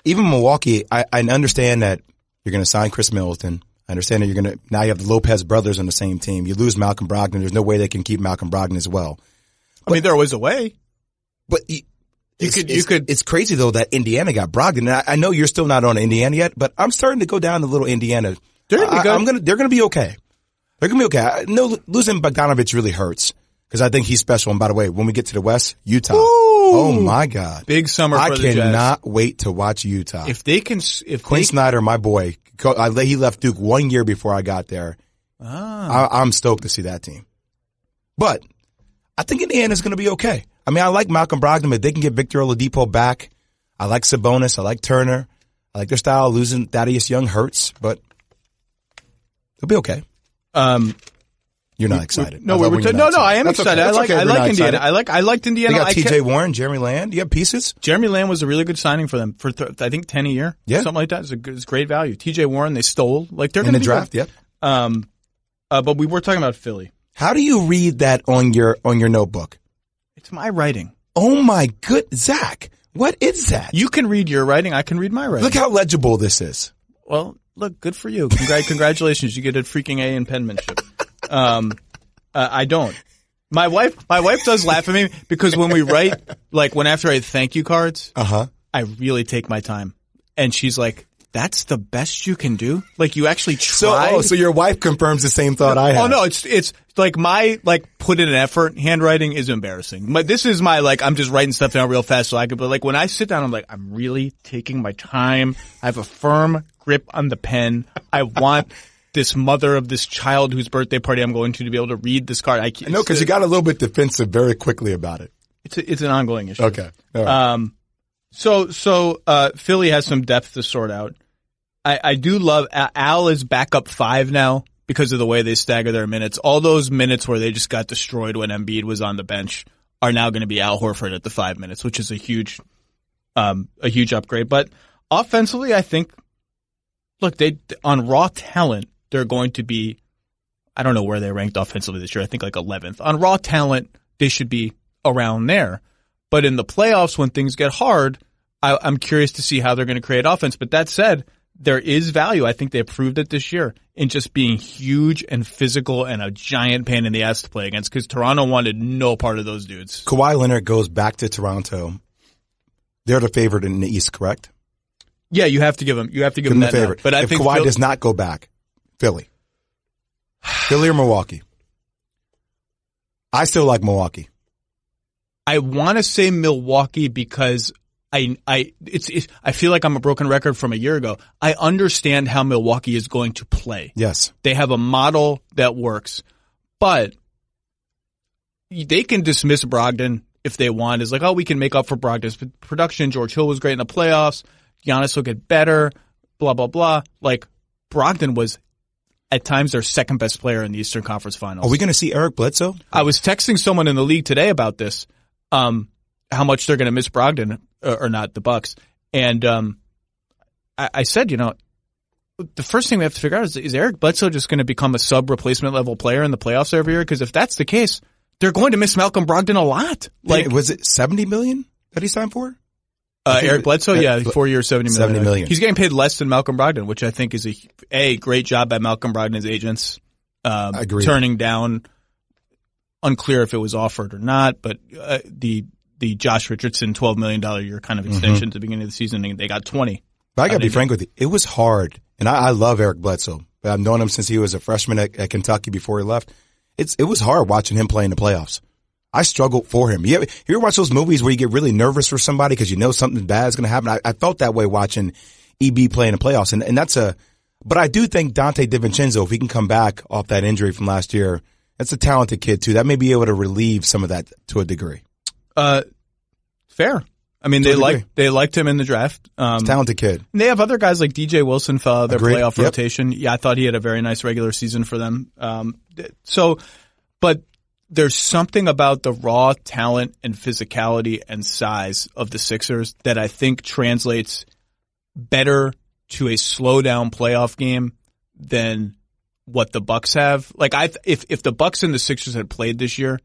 C: even Milwaukee, I understand that you're going to sign Chris Middleton. I understand that now you have the Lopez brothers on the same team. You lose Malcolm Brogdon. There's no way they can keep Malcolm Brogdon as well.
B: I mean, there was a way.
C: But it's crazy though that Indiana got Brogdon. And I know you're still not on Indiana yet, but I'm starting to go down the little Indiana. They're going to be okay. They're going to be okay. I know losing Bogdanovich really hurts because I think he's special. And by the way, when we get to the West, Utah. Ooh, oh my God.
B: Big summer for the Jazz.
C: I cannot wait to watch Utah.
B: Quinn
C: Snyder, my boy, he left Duke 1 year before I got there. I'm stoked to see that team. But I think Indiana's going to be okay. I mean, I like Malcolm Brogdon, but they can get Victor Oladipo back. I like Sabonis. I like Turner. I like their style. Losing Thaddeus Young hurts, but they'll be okay. You're not excited.
B: No, I am excited. I like Indiana. I liked Indiana.
C: They got T.J. Warren, Jeremy Lamb. You have pieces.
B: Jeremy Lamb was a really good signing for them for I think 10 a year.
C: Yeah,
B: something like that. It's great value. T.J. Warren they stole. Like they're going to
C: be draft. Yep.
B: But we were talking about Philly.
C: How do you read that on your notebook?
B: It's my writing.
C: Oh my good, Zach. What is that?
B: You can read your writing. I can read my writing.
C: Look how legible this is.
B: Well, look, good for you. Congratulations. You get a freaking A in penmanship. I don't. My wife does laugh at me because when we write, like after I write thank you cards, I really take my time. And she's like, that's the best you can do? Like you actually try?
C: So your wife confirms the same thought I have.
B: Oh no, it's like my put in an effort handwriting is embarrassing. This is my I'm just writing stuff down real fast so I could, but when I sit down, I'm like, I'm really taking my time. I have a firm grip on the pen. I want this mother of this child whose birthday party I'm going to be able to read this card. I
C: know because you got a little bit defensive very quickly about it.
B: It's an ongoing issue.
C: Okay. All right.
B: So Philly has some depth to sort out. I do love Al is backup 5 now because of the way they stagger their minutes. All those minutes where they just got destroyed when Embiid was on the bench are now going to be Al Horford at the 5 minutes, which is a huge upgrade. But offensively, I think, look, on raw talent, they're going to be, I don't know where they ranked offensively this year. I think 11th. On raw talent, they should be around there. But in the playoffs, when things get hard, I'm curious to see how they're going to create offense. But that said, there is value. I think they proved it this year in just being huge and physical and a giant pain in the ass to play against because Toronto wanted no part of those dudes.
C: Kawhi Leonard goes back to Toronto. They're the favorite in the East, correct?
B: Yeah, you have to give them that
C: the favorite.
B: But I think
C: Kawhi does not go back, Philly or Milwaukee. I still like Milwaukee.
B: I want to say Milwaukee because I feel like I'm a broken record from a year ago. I understand how Milwaukee is going to play.
C: Yes.
B: They have a model that works, but they can dismiss Brogdon if they want. It's we can make up for Brogdon's production. George Hill was great in the playoffs. Giannis will get better, blah, blah, blah. Brogdon was at times their second best player in the Eastern Conference Finals.
C: Are we going to see Eric Bledsoe?
B: I was texting someone in the league today about this. How much they're going to miss Brogdon or not, the Bucks. And I said, the first thing we have to figure out is Eric Bledsoe just going to become a sub-replacement level player in the playoffs every year? Because if that's the case, they're going to miss Malcolm Brogdon a lot.
C: Was it $70 million that he signed for?
B: Eric Bledsoe, 4 years, $70 million.
C: $70 million.
B: He's getting paid less than Malcolm Brogdon, which I think is a great job by Malcolm Brogdon's agents.
C: Agreed.
B: Turning down, unclear if it was offered or not, but the the Josh Richardson $12 million a year kind of extension at the beginning of the season, and they got 20.
C: But I got to be frank with you. It was hard. And I love Eric Bledsoe. But I've known him since he was a freshman at Kentucky before he left. It was hard watching him play in the playoffs. I struggled for him. You ever watch those movies where you get really nervous for somebody because you know something bad is going to happen? I felt that way watching EB play in the playoffs. And that's but I do think Dante DiVincenzo, if he can come back off that injury from last year, that's a talented kid too. That may be able to relieve some of that to a degree.
B: Fair. I mean, they liked him in the draft.
C: Talented kid.
B: They have other guys like DJ Wilson fell out of their playoff rotation. Yeah, I thought he had a very nice regular season for them. But there's something about the raw talent and physicality and size of the Sixers that I think translates better to a slow down playoff game than what the Bucks have. Like if the Bucks and the Sixers had played this year,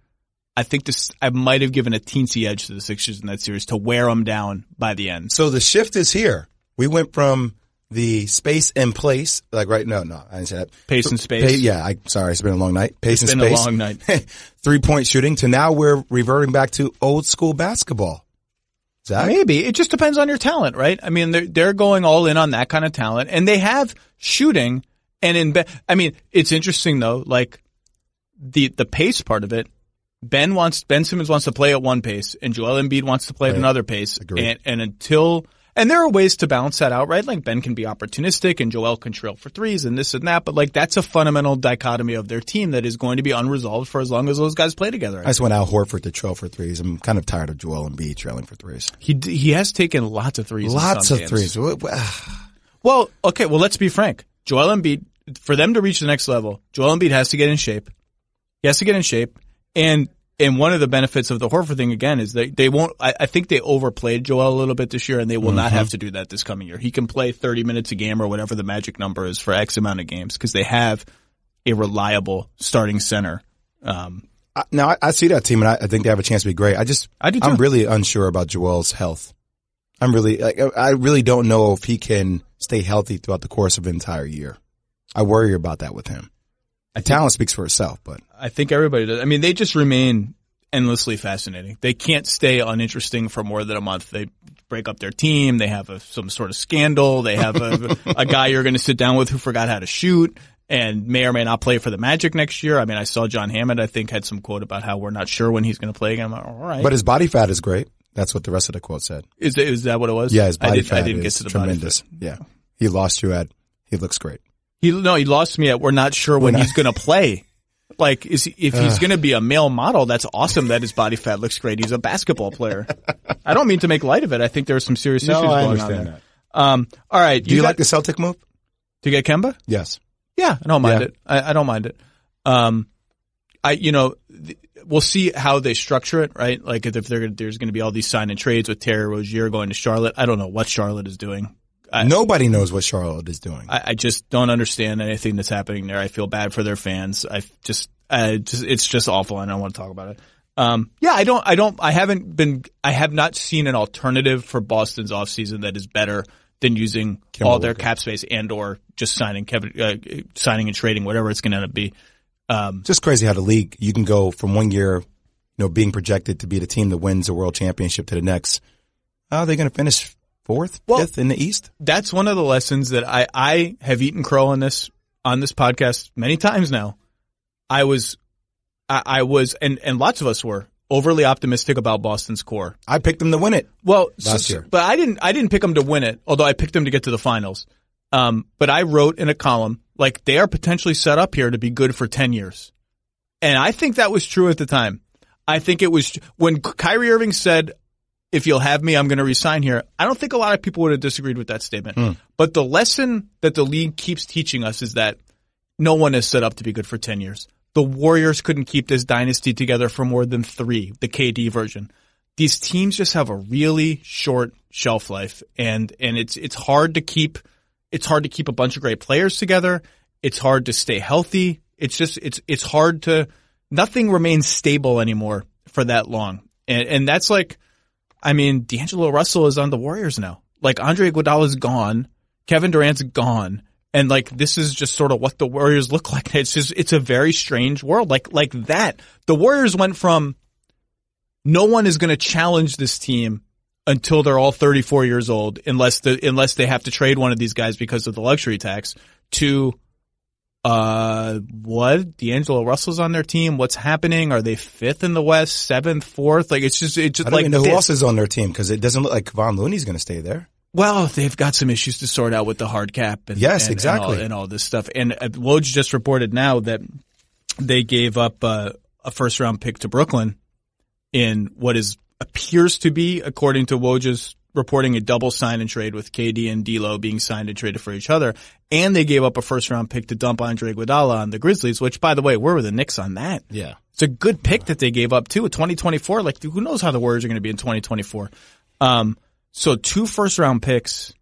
B: I think I might have given a teensy edge to the Sixers in that series to wear them down by the end.
C: So the shift is here. We went from the space and place, like right? No, I didn't say that.
B: Pace and space.
C: Sorry, it's been a long night. Pace and space.
B: It's been a long night.
C: 3-point shooting to now we're reverting back to old school basketball. Zach?
B: Maybe. It just depends on your talent, right? I mean, they're going all in on that kind of talent, and they have shooting. And it's interesting though, like the pace part of it. Ben Simmons wants to play at one pace, and Joel Embiid wants to play at another pace.
C: Agreed.
B: And there are ways to balance that out, right? Like Ben can be opportunistic and Joel can trail for threes and this and that, but like that's a fundamental dichotomy of their team that is going to be unresolved for as long as those guys play together.
C: I just want Al Horford to trail for threes. I'm kind of tired of Joel Embiid trailing for threes.
B: He has taken lots of threes.
C: Threes.
B: Well, okay, let's be frank. Joel Embiid, for them to reach the next level, Joel Embiid has to get in shape. He has to get in shape. And one of the benefits of the Horford thing, again, is they won't – I think they overplayed Joel a little bit this year, and they will not have to do that this coming year. He can play 30 minutes a game or whatever the magic number is for X amount of games because they have a reliable starting center.
C: Now, I see that team, and I think they have a chance to be great. I do too. I'm really unsure about Joel's health. I really don't know if he can stay healthy throughout the course of an entire year. I worry about that with him. Talent speaks for itself, but
B: I think everybody does. I mean, they just remain endlessly fascinating. They can't stay uninteresting for more than a month. They break up their team. They have some sort of scandal. They have a guy you're going to sit down with who forgot how to shoot and may or may not play for the Magic next year. I mean, I saw John Hammond, I think, had some quote about how we're not sure when he's going to play again. I'm like, all right.
C: But his body fat is great. That's what the rest of the quote said.
B: Is that what it was?
C: Yeah, his body fat
B: I didn't get to the
C: tremendous.
B: Body fat.
C: Yeah. He lost you at he looks great.
B: He lost me at we're not sure when he's going to play. Like, if he's going to be a male model, that's awesome that his body fat looks great. He's a basketball player. I don't mean to make light of it. I think there are some serious issues going on there. All right.
C: Do you like the Celtic move?
B: To get Kemba?
C: Yes.
B: Yeah, I don't mind it. I don't mind it. We'll see how they structure it, right? Like, if there's going to be all these sign and trades with Terry Rozier going to Charlotte. I don't know what Charlotte is doing.
C: Nobody knows what Charlotte is doing.
B: I just don't understand anything that's happening there. I feel bad for their fans. It's just awful. I don't want to talk about it. I have not seen an alternative for Boston's offseason that is better than using all their cap space and or just signing and trading, whatever it's going to end up be.
C: Just crazy how the league, you can go from 1 year, being projected to be the team that wins a world championship to the next. How are they going to finish? Fourth, fifth in the East?
B: That's one of the lessons that I have eaten crow on this podcast many times now. I was, and lots of us were overly optimistic about Boston's core.
C: I picked them to win it. Last year.
B: But I didn't pick them to win it, although I picked them to get to the finals. But I wrote in a column, like, they are potentially set up here to be good for 10 years. And I think that was true at the time. I think it was when Kyrie Irving said, if you'll have me, I'm going to resign here. I don't think a lot of people would have disagreed with that statement. But the lesson that the league keeps teaching us is that no one is set up to be good for 10 years. The Warriors couldn't keep this dynasty together for more than 3, the KD version. These teams just have a really short shelf life, and it's hard to keep a bunch of great players together. It's hard to stay healthy. It's hard to nothing remains stable anymore for that long. And that's like, I mean, D'Angelo Russell is on the Warriors now. Like, Andre Iguodala's gone. Kevin Durant's gone. And like, this is just sort of what the Warriors look like. It's a very strange world. Like that. The Warriors went from no one is going to challenge this team until they're all 34 years old, unless they have to trade one of these guys because of the luxury tax to, D'Angelo Russell's on their team. What's happening? Are they 5th in the West, 7th, 4th? Like, it's just
C: I don't even know who else is on their team because it doesn't look like Kevon Looney's going to stay there.
B: Well, they've got some issues to sort out with the hard cap and all this stuff. And Woj just reported now that they gave up a first round pick to Brooklyn in what appears to be, according to Woj's reporting, a double sign and trade with KD and D'Lo being signed and traded for each other. And they gave up a first round pick to dump Andre Iguodala on the Grizzlies, which, by the way, where were the Knicks on that?
C: Yeah.
B: It's a good pick that they gave up too. 2024, like, who knows how the Warriors are going to be in 2024. So 2 first round picks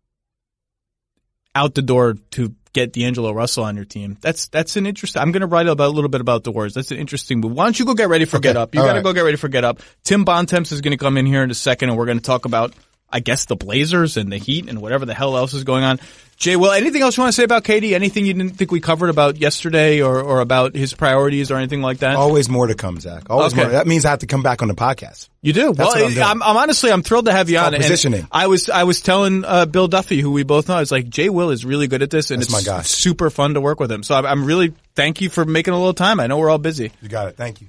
B: out the door to get D'Angelo Russell on your team. That's an interesting. I'm going to write a little bit about the Warriors. That's an interesting move. Why don't you go get ready for Get Up? You got to go get ready for Get Up. Tim Bontemps is going to come in here in a second, and we're going to talk about, I guess, the Blazers and the Heat and whatever the hell else is going on. Jay, well, anything else you want to say about KD? Anything you didn't think we covered about yesterday or about his priorities or anything like that?
C: Always more to come, Zach. Always more. That means I have to come back on the podcast.
B: You do?
C: That's
B: well, I'm honestly, I'm thrilled to have you on.
C: Positioning.
B: I was telling Bill Duffy, who we both know, I was like, Jay Will is really good at this, and
C: That's my guy.
B: Super fun to work with him. So I'm really, thank you for making a little time. I know we're all busy.
C: You got it. Thank you.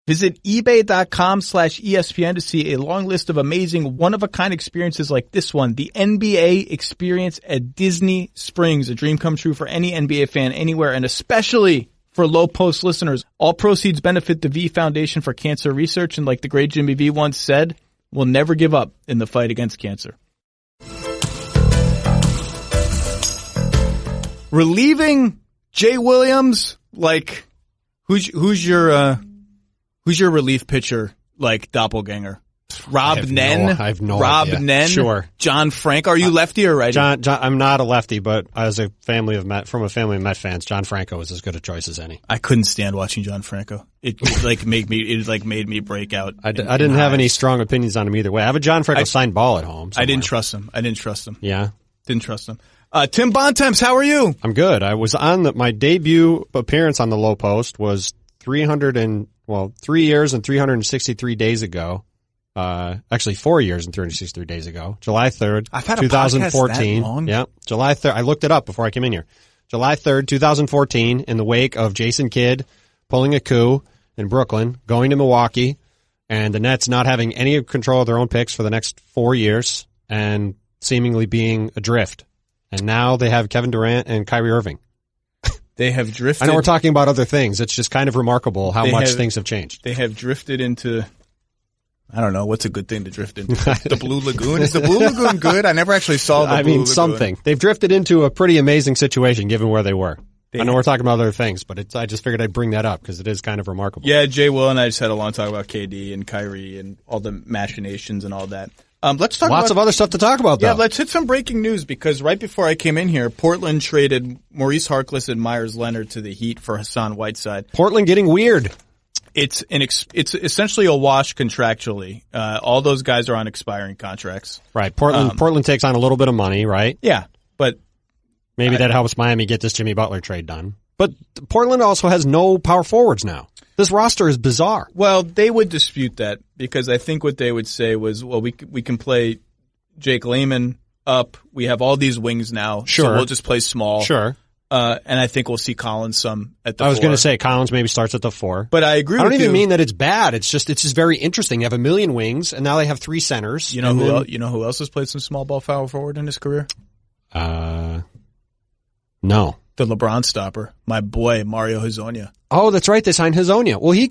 B: Visit ebay.com/ESPN to see a long list of amazing one-of-a-kind experiences like this one. The NBA experience at Disney Springs, a dream come true for any NBA fan anywhere, and especially for Low Post listeners. All proceeds benefit the V Foundation for Cancer Research, and like the great Jimmy V once said, we'll never give up in the fight against cancer. Relieving Jay Williams, like, who's your relief pitcher, like, doppelganger? Rob Nen?
D: I have no
B: Rob
D: idea.
B: Nen?
D: Sure.
B: John Franco? Are you lefty or righty?
D: John, I'm not a lefty, but as a family of Met fans, John Franco is as good a choice as any.
B: I couldn't stand watching John Franco. It made me break out.
D: I didn't have any strong opinions on him either way. I have a John Franco signed ball at home somewhere.
B: I didn't trust him.
D: Yeah.
B: Didn't trust him. Tim Bontemps, how are you?
D: I'm good. I was on my debut appearance on the Low Post was 3 years and 363 days ago. Actually 4 years and 363 days ago. July 3rd,
B: I've had
D: 2014.
B: A podcast that long.
D: Yeah. July 3rd. I looked it up before I came in here. July 3rd, 2014, in the wake of Jason Kidd pulling a coup in Brooklyn, going to Milwaukee, and the Nets not having any control of their own picks for the next 4 years and seemingly being adrift. And now they have Kevin Durant and Kyrie Irving.
B: They have drifted.
D: I know we're talking about other things. It's just kind of remarkable how much things have changed.
B: They have drifted into, I don't know, what's a good thing to drift into? The Blue Lagoon? Is the Blue Lagoon good? I never actually saw the Blue Lagoon.
D: Something. They've drifted into a pretty amazing situation given where they were. I know we're talking about other things, but I just figured I'd bring that up because it is kind of remarkable.
B: Yeah, Jay Will and I just had a long talk about KD and Kyrie and all the machinations and all that. Let's talk
D: lots of other stuff to talk about, though.
B: Yeah, let's hit some breaking news because right before I came in here, Portland traded Maurice Harkless and Myers Leonard to the Heat for Hassan Whiteside.
D: Portland getting weird.
B: It's essentially a wash contractually. All those guys are on expiring contracts.
D: Right. Portland takes on a little bit of money, right?
B: Yeah, but
D: maybe that helps Miami get this Jimmy Butler trade done. But Portland also has no power forwards now. This roster is bizarre.
B: Well, they would dispute that because I think what they would say was, well, we can play Jake Layman up. We have all these wings now,
D: sure.
B: So we'll just play small.
D: Sure.
B: And I think we'll see Collins some at the 4.
D: I was going to say Collins maybe starts at the 4.
B: But I agree with you.
D: I don't even mean that it's bad. It's just very interesting. They have a million wings, and now they have 3 centers.
B: You know who else has played some small ball power forward in his career?
D: No.
B: The LeBron stopper, my boy Mario Hezonja.
D: Oh, that's right. They signed Hezonja. Well, he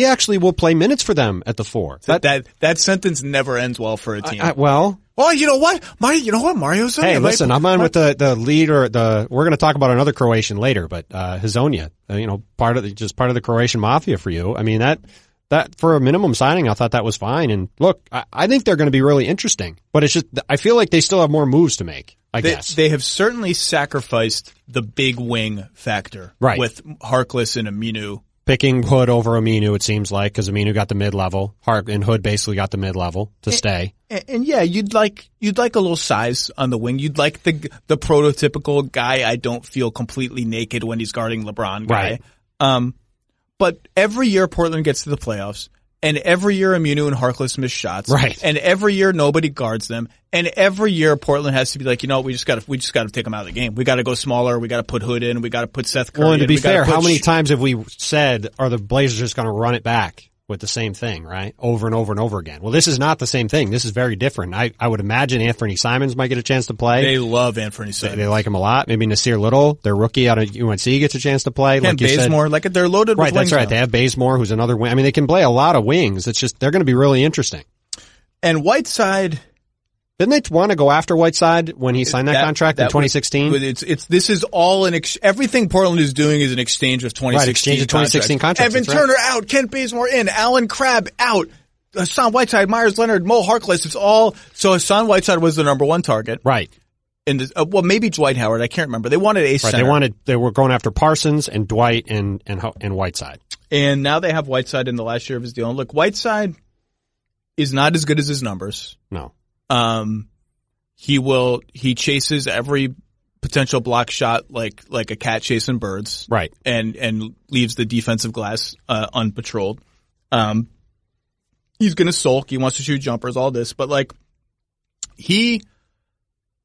D: actually will play minutes for them at the 4.
B: That sentence never ends well for a team.
D: Well,
B: you know what, Mario Hezonja.
D: Hey, listen, I'm on with the leader. We're going to talk about another Croatian later, but Hezonja, part of the Croatian mafia for you. I mean that for a minimum signing, I thought that was fine. And look, I think they're going to be really interesting, but it's just I feel like they still have more moves to make. I guess
B: they have certainly sacrificed the big wing factor,
D: right? With
B: Harkless and Aminu
D: picking Hood over Aminu, it seems like, because Aminu got the mid level, and Hood basically got the mid level to stay.
B: And yeah, you'd like a little size on the wing. You'd like the prototypical guy. I don't feel completely naked when he's guarding LeBron guy.
D: Right.
B: But every year Portland gets to the playoffs, And every year Aminu and Harkless miss shots.
D: Right.
B: And every year nobody guards them. And every year Portland has to be like, we just got to take them out of the game. We got to go smaller. We got to put Hood in. We got to put Seth Curry in.
D: Well, and to be fair, how many times have we said, are the Blazers just going to run it back with the same thing, right? Over and over and over again. Well, this is not the same thing. This is very different. I would imagine Anthony Simons might get a chance to play.
B: They love Anthony Simons.
D: They like him a lot. Maybe Nasir Little, their rookie out of UNC, gets a chance to play.
B: Ken Bazemore, they're loaded with wings.
D: Right, that's right. They have Bazemore, who's another wing. I mean, they can play a lot of wings. It's just, they're going to be really interesting.
B: And Whiteside...
D: Didn't they want to go after Whiteside when he signed that contract in 2016?
B: This is all everything Portland is doing is an exchange of 2016
D: right, exchange of 2016 contracts.
B: Evan Turner out, Kent Bazemore in, Alan Crabb out, Hassan Whiteside, Myers Leonard, Mo Harkless. It's all, so Hassan Whiteside was the number one target.
D: Right.
B: And maybe Dwight Howard, I can't remember. They wanted a center.
D: They were going after Parsons and Dwight and Whiteside.
B: And now they have Whiteside in the last year of his deal. And look, Whiteside is not as good as his numbers.
D: No.
B: He chases every potential block shot like a cat chasing birds.
D: Right.
B: And leaves the defensive glass, unpatrolled. He's gonna sulk. He wants to shoot jumpers, all this, but if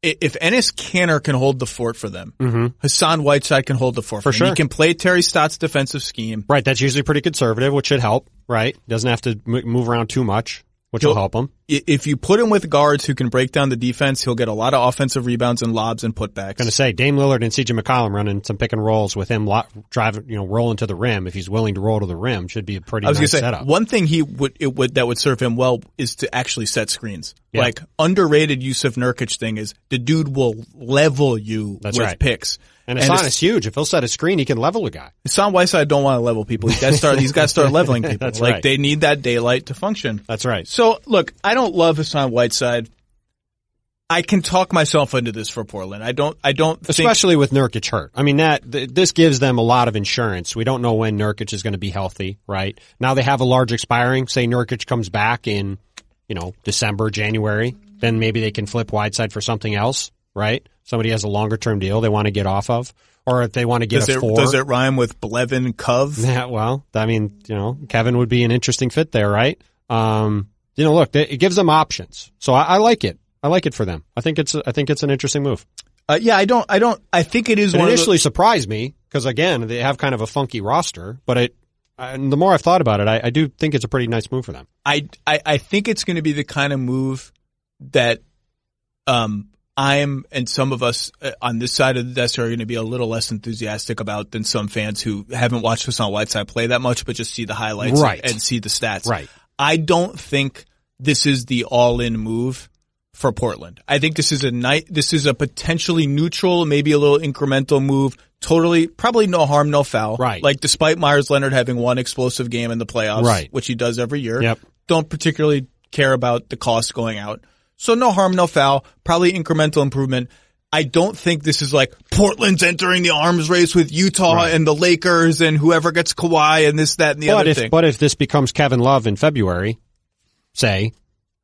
B: Enes Kanter can hold the fort for them, Hassan Whiteside can hold the fort for them.
D: Sure.
B: He can play Terry Stott's defensive scheme.
D: Right. That's usually pretty conservative, which should help. Right. Doesn't have to move around too much, which will help him.
B: If you put him with guards who can break down the defense, he'll get a lot of offensive rebounds and lobs and putbacks.
D: Going to say Dame Lillard and CJ McCollum running some pick and rolls with him rolling to the rim. If he's willing to roll to the rim, should be a pretty nice setup.
B: One thing that would serve him well is to actually set screens.
D: Yeah.
B: Like underrated Yusuf Nurkic thing is the dude will level you with picks.
D: And Hassan is huge. If he'll set a screen, he can level a guy.
B: Hassan Whiteside don't want to level people. He's got to start leveling people.
D: That's right.
B: They need that daylight to function.
D: That's right.
B: So look, I don't love Hassan Whiteside. I can talk myself into this for Portland. I don't
D: especially with Nurkic hurt. I mean, this gives them a lot of insurance. We don't know when Nurkic is going to be healthy, right? Now they have a large expiring. Say Nurkic comes back in, December, January, then maybe they can flip Whiteside for something else, right? Somebody has a longer term deal they want to get off of, or if they want to get a 4.
B: Does it rhyme with Blevin Cove?
D: Yeah, well, I mean, Kevin would be an interesting fit there, right? Look, it gives them options. So I like it. I like it for them. I think it's an interesting move.
B: I think it is.
D: It initially surprised me because again, they have kind of a funky roster, but the more I've thought about it, I do think it's a pretty nice move for them.
B: I think it's going to be the kind of move that, I'm and some of us on this side of the desk are going to be a little less enthusiastic about than some fans who haven't watched Hassan Whiteside play that much, but just see the highlights and see the stats.
D: Right.
B: I don't think this is the all-in move for Portland. I think this is a potentially neutral, maybe a little incremental move. Totally, probably no harm, no foul.
D: Right.
B: Like despite Myers Leonard having one explosive game in the playoffs,
D: right,
B: which he does every year.
D: Yep.
B: Don't particularly care about the cost going out. So no harm, no foul. Probably incremental improvement. I don't think this is like Portland's entering the arms race with Utah and the Lakers and whoever gets Kawhi and this, that, and the other thing.
D: But if this becomes Kevin Love in February, say,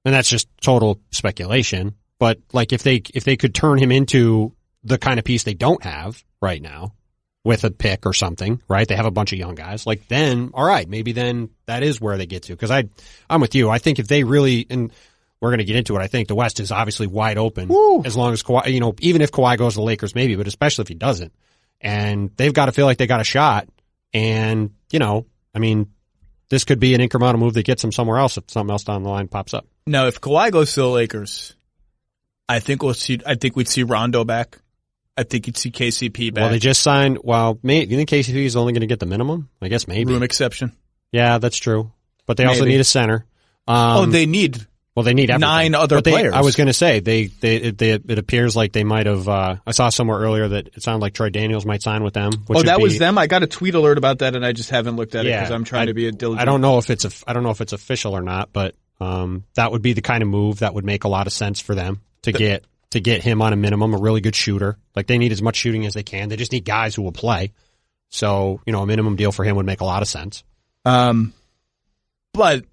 D: and that's just total speculation, but like if they could turn him into the kind of piece they don't have right now with a pick or something, right? They have a bunch of young guys. Like then, all right, maybe then that is where they get to. Because I'm with you. I think if they really, and we're going to get into it, I think the West is obviously wide open. Woo. As long as Kawhi, even if Kawhi goes to the Lakers, maybe, but especially if he doesn't. And they've got to feel like they got a shot. And, this could be an incremental move that gets them somewhere else if something else down the line pops up.
B: Now, if Kawhi goes to the Lakers, I think we'd see Rondo back. I think you'd see KCP back.
D: Well, they just signed. Well, you think KCP is only going to get the minimum? I guess maybe.
B: Room exception.
D: Yeah, that's true. But they also need a center.
B: They need.
D: Well, they need everything.
B: 9 other players.
D: I was going to say it appears like they might have. I saw somewhere earlier that it sounded like Troy Daniels might sign with them.
B: That was them. I got a tweet alert about that, and I just haven't looked at it because I'm trying to be a diligent.
D: I don't know if it's official or not, but that would be the kind of move that would make a lot of sense for them to get him on a minimum, a really good shooter. Like they need as much shooting as they can. They just need guys who will play. So a minimum deal for him would make a lot of sense.
B: But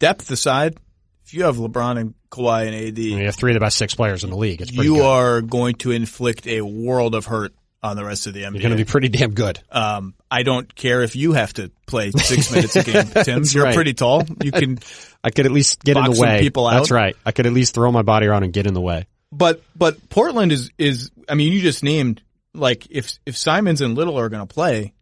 B: depth aside, if you have LeBron and Kawhi and AD,
D: you have 3 of the best 6 players in the league. It's pretty
B: you
D: good.
B: are going to inflict a world of hurt on the rest of the NBA.
D: You're going to be pretty damn good.
B: I don't care if you have to play 6 minutes a game, Tim. You're pretty tall. You can.
D: I could at least get in the way.
B: People out.
D: That's right. I could at least throw my body around and get in the way.
B: But Portland is. I mean, you just named like if Simons and Little are going to play.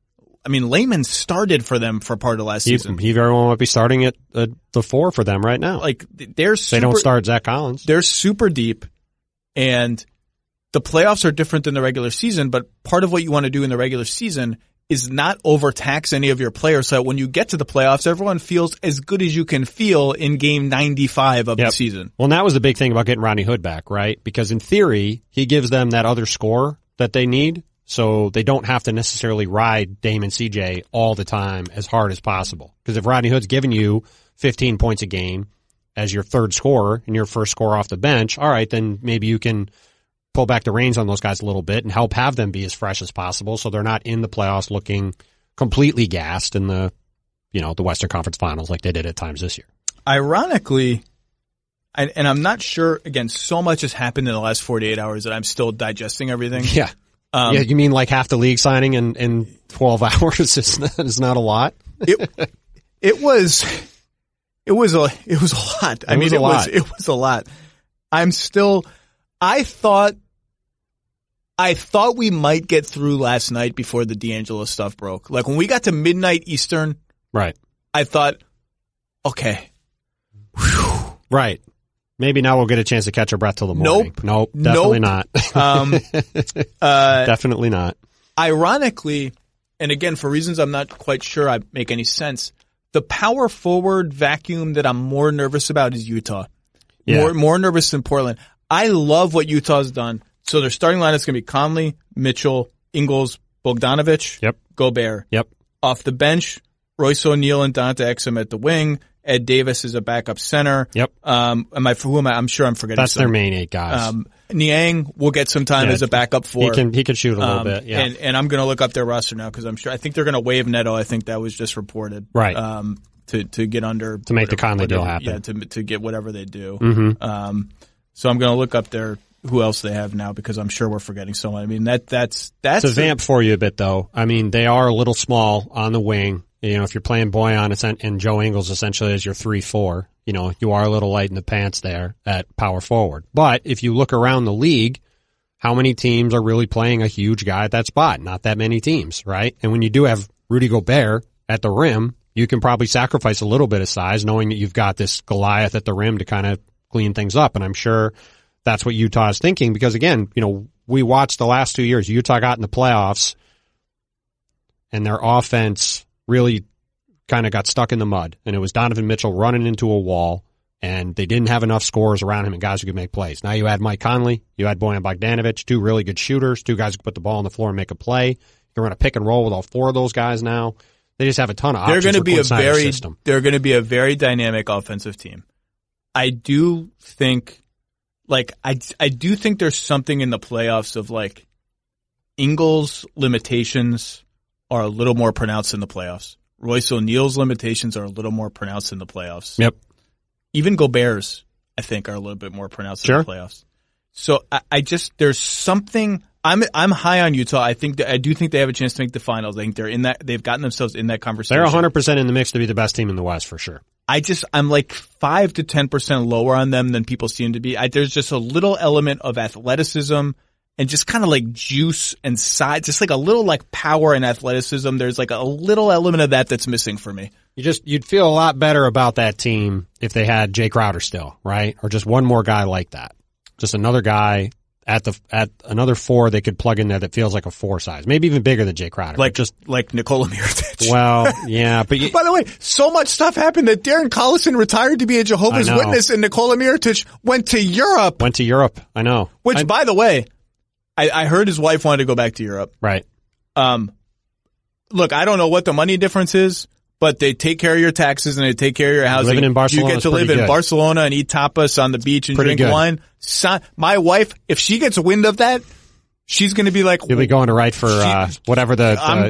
B: I mean, Layman started for them for part of last season.
D: He very well might be starting at the 4 for them right now.
B: Like they don't
D: start Zach Collins.
B: They're super deep, and the playoffs are different than the regular season. But part of what you want to do in the regular season is not overtax any of your players, so that when you get to the playoffs, everyone feels as good as you can feel in game 95 of the season.
D: Well, and that was the big thing about getting Rodney Hood back, right? Because in theory, he gives them that other score that they need. So they don't have to necessarily ride Dame and CJ all the time as hard as possible. Because if Rodney Hood's giving you 15 points a game as your third scorer and your first scorer off the bench, all right, then maybe you can pull back the reins on those guys a little bit and help have them be as fresh as possible so they're not in the playoffs looking completely gassed in the Western Conference Finals like they did at times this year.
B: Ironically, and I'm not sure, again, so much has happened in the last 48 hours that I'm still digesting everything.
D: Yeah. You mean like half the league signing in 12 hours is not a lot?
B: It was a lot. I mean, it was a lot. I thought we might get through last night before the D'Angelo stuff broke. Like when we got to midnight Eastern,
D: right? I
B: thought, okay,
D: whew. Right. Maybe now we'll get a chance to catch our breath till the morning. Nope. Definitely not. Definitely not.
B: Ironically, and again, for reasons I'm not quite sure I make any sense, the power forward vacuum that I'm more nervous about is Utah. Yeah. More nervous than Portland. I love what Utah's done. So their starting line is going to be Conley, Mitchell, Ingles, Bogdanovic, Gobert.
D: Yep.
B: Off the bench, Royce O'Neal and Dante Exum at the wing. Ed Davis is a backup center.
D: Yep.
B: I'm sure I'm forgetting.
D: That's their main 8 guys.
B: Niang will get some time as a backup 4.
D: He can shoot a little bit. Yeah.
B: And I'm going to look up their roster now because I think they're going to waive Neto. I think that was just reported.
D: Right.
B: To get under
D: to make the Conley deal happen.
B: Yeah. To get whatever they do.
D: Mm-hmm.
B: So I'm going to look up who else they have now because I'm sure we're forgetting someone. I mean that's
D: to vamp for you a bit though. I mean they are a little small on the wing. If you're playing Boyan and Joe Ingles essentially as your 3-4, you are a little light in the pants there at power forward. But if you look around the league, how many teams are really playing a huge guy at that spot? Not that many teams, right? And when you do have Rudy Gobert at the rim, you can probably sacrifice a little bit of size knowing that you've got this Goliath at the rim to kind of clean things up. And I'm sure that's what Utah is thinking because, again, we watched the last 2 years. Utah got in the playoffs and their offense really kind of got stuck in the mud. And it was Donovan Mitchell running into a wall, and they didn't have enough scorers around him and guys who could make plays. Now you add Mike Conley, you add Bojan Bogdanovic, 2 really good shooters, 2 guys who can put the ball on the floor and make a play. You can run a pick and roll with all 4 of those guys now. They just have a ton of options. They're going
B: to be a very dynamic offensive team. I do think there's something in the playoffs of like Ingles' limitations are a little more pronounced in the playoffs. Royce O'Neal's limitations are a little more pronounced in the playoffs.
D: Yep.
B: Even Gobert's, I think, are a little bit more pronounced in the playoffs. So there's something. I'm high on Utah. I do think they have a chance to make the finals. I think they've gotten themselves in that conversation.
D: They're 100% in the mix to be the best team in the West for sure.
B: I'm like 5 to 10% lower on them than people seem to be. There's just a little element of athleticism and just kind of like juice and size, just like a little like power and athleticism. There's like a little element of that's missing for me.
D: You'd feel a lot better about that team if they had Jay Crowder still, right? Or just one more guy like that. Just another guy at another 4 they could plug in there that feels like a 4 size. Maybe even bigger than Jay Crowder.
B: Like Nikola Mirotic.
D: Well, yeah, but
B: by the way, so much stuff happened that Darren Collison retired to be a Jehovah's Witness and Nikola Mirotic went to Europe.
D: I know.
B: Which, by the way, I heard his wife wanted to go back to Europe.
D: Right.
B: Look, I don't know what the money difference is, but they take care of your taxes and they take care of your housing.
D: Living in Barcelona,
B: you get to live in Barcelona and eat tapas on the beach and drink wine. My wife, if she gets wind of that, she's going to be like,
D: you'll be going to write for whatever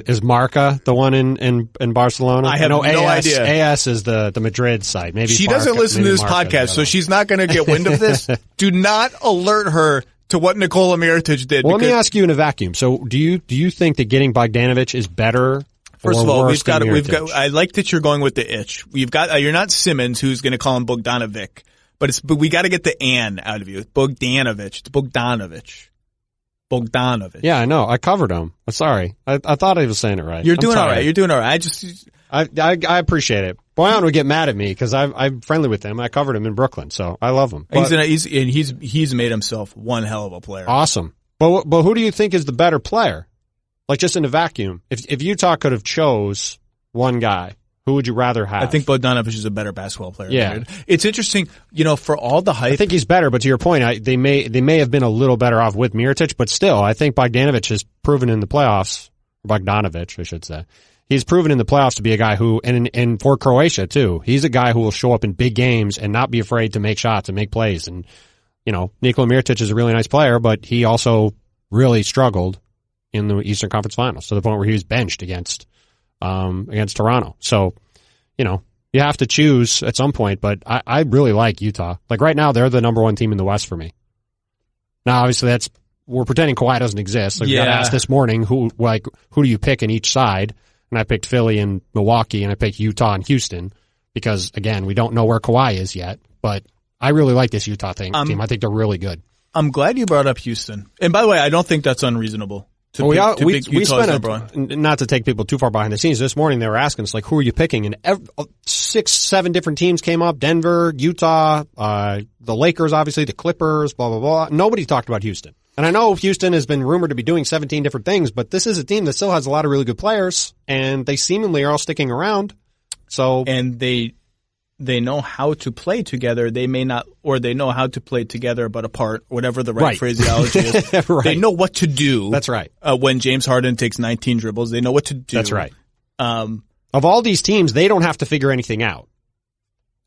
D: is Marca, the one in Barcelona.
B: I have no idea.
D: AS is the Madrid site. Maybe
B: she doesn't listen to this podcast, so she's not going to get wind of this. Do not alert her to what Nikola Mirotic did.
D: Well, let me ask you in a vacuum. So do you think that getting Bogdanovic is better?
B: First of all, we've got. I like that you're going with the itch. We've got. You're not Simmons, who's going to call him Bogdanovic, but we got to get the "an" out of you. Bogdanovic. It's Bogdanovic.
D: Yeah, I know. I covered him. I'm sorry. I thought I was saying it right.
B: You're doing all right. You're doing all right.
D: I appreciate it. Boyan would get mad at me because I'm friendly with him. I covered him in Brooklyn, so I love him. But
B: He's made himself one hell of a player.
D: Awesome. But who do you think is the better player? Like just in a vacuum. If Utah could have chose one guy, who would you rather have?
B: I think Bogdanovic is a better basketball player.
D: Yeah.
B: It's interesting, for all the hype.
D: I think he's better, but to your point, they may have been a little better off with Mirotic, but still, I think Bogdanovic has proven in the playoffs, Bogdanovic, I should say. He's proven in the playoffs to be a guy who, and for Croatia too, he's a guy who will show up in big games and not be afraid to make shots and make plays. And, Nikola Mirotic is a really nice player, but he also really struggled in the Eastern Conference Finals to the point where he was benched against Toronto. So, you have to choose at some point, but I really like Utah. Like right now, they're the number one team in the West for me. Now, obviously we're pretending Kawhi doesn't exist. Like we got asked this morning, who do you pick in each side? And I picked Philly and Milwaukee, and I picked Utah and Houston because, again, we don't know where Kawhi is yet. But I really like this Utah team. I think they're really good.
B: I'm glad you brought up Houston. And by the way, I don't think that's unreasonable.
D: We spent not to take people too far behind the scenes. This morning they were asking us, like, who are you picking? And 6-7 different teams came up. Denver, Utah, the Lakers, obviously, the Clippers, blah, blah, blah. Nobody talked about Houston. And I know Houston has been rumored to be doing 17 different things, but this is a team that still has a lot of really good players, and they seemingly are all sticking around.
B: And they know how to play together. They may not, or they know how to play together but apart, whatever the right phraseology is.
D: Right.
B: They know what to do.
D: That's right.
B: When James Harden takes 19 dribbles, they know what to do.
D: That's right. Of all these teams, they don't have to figure anything out,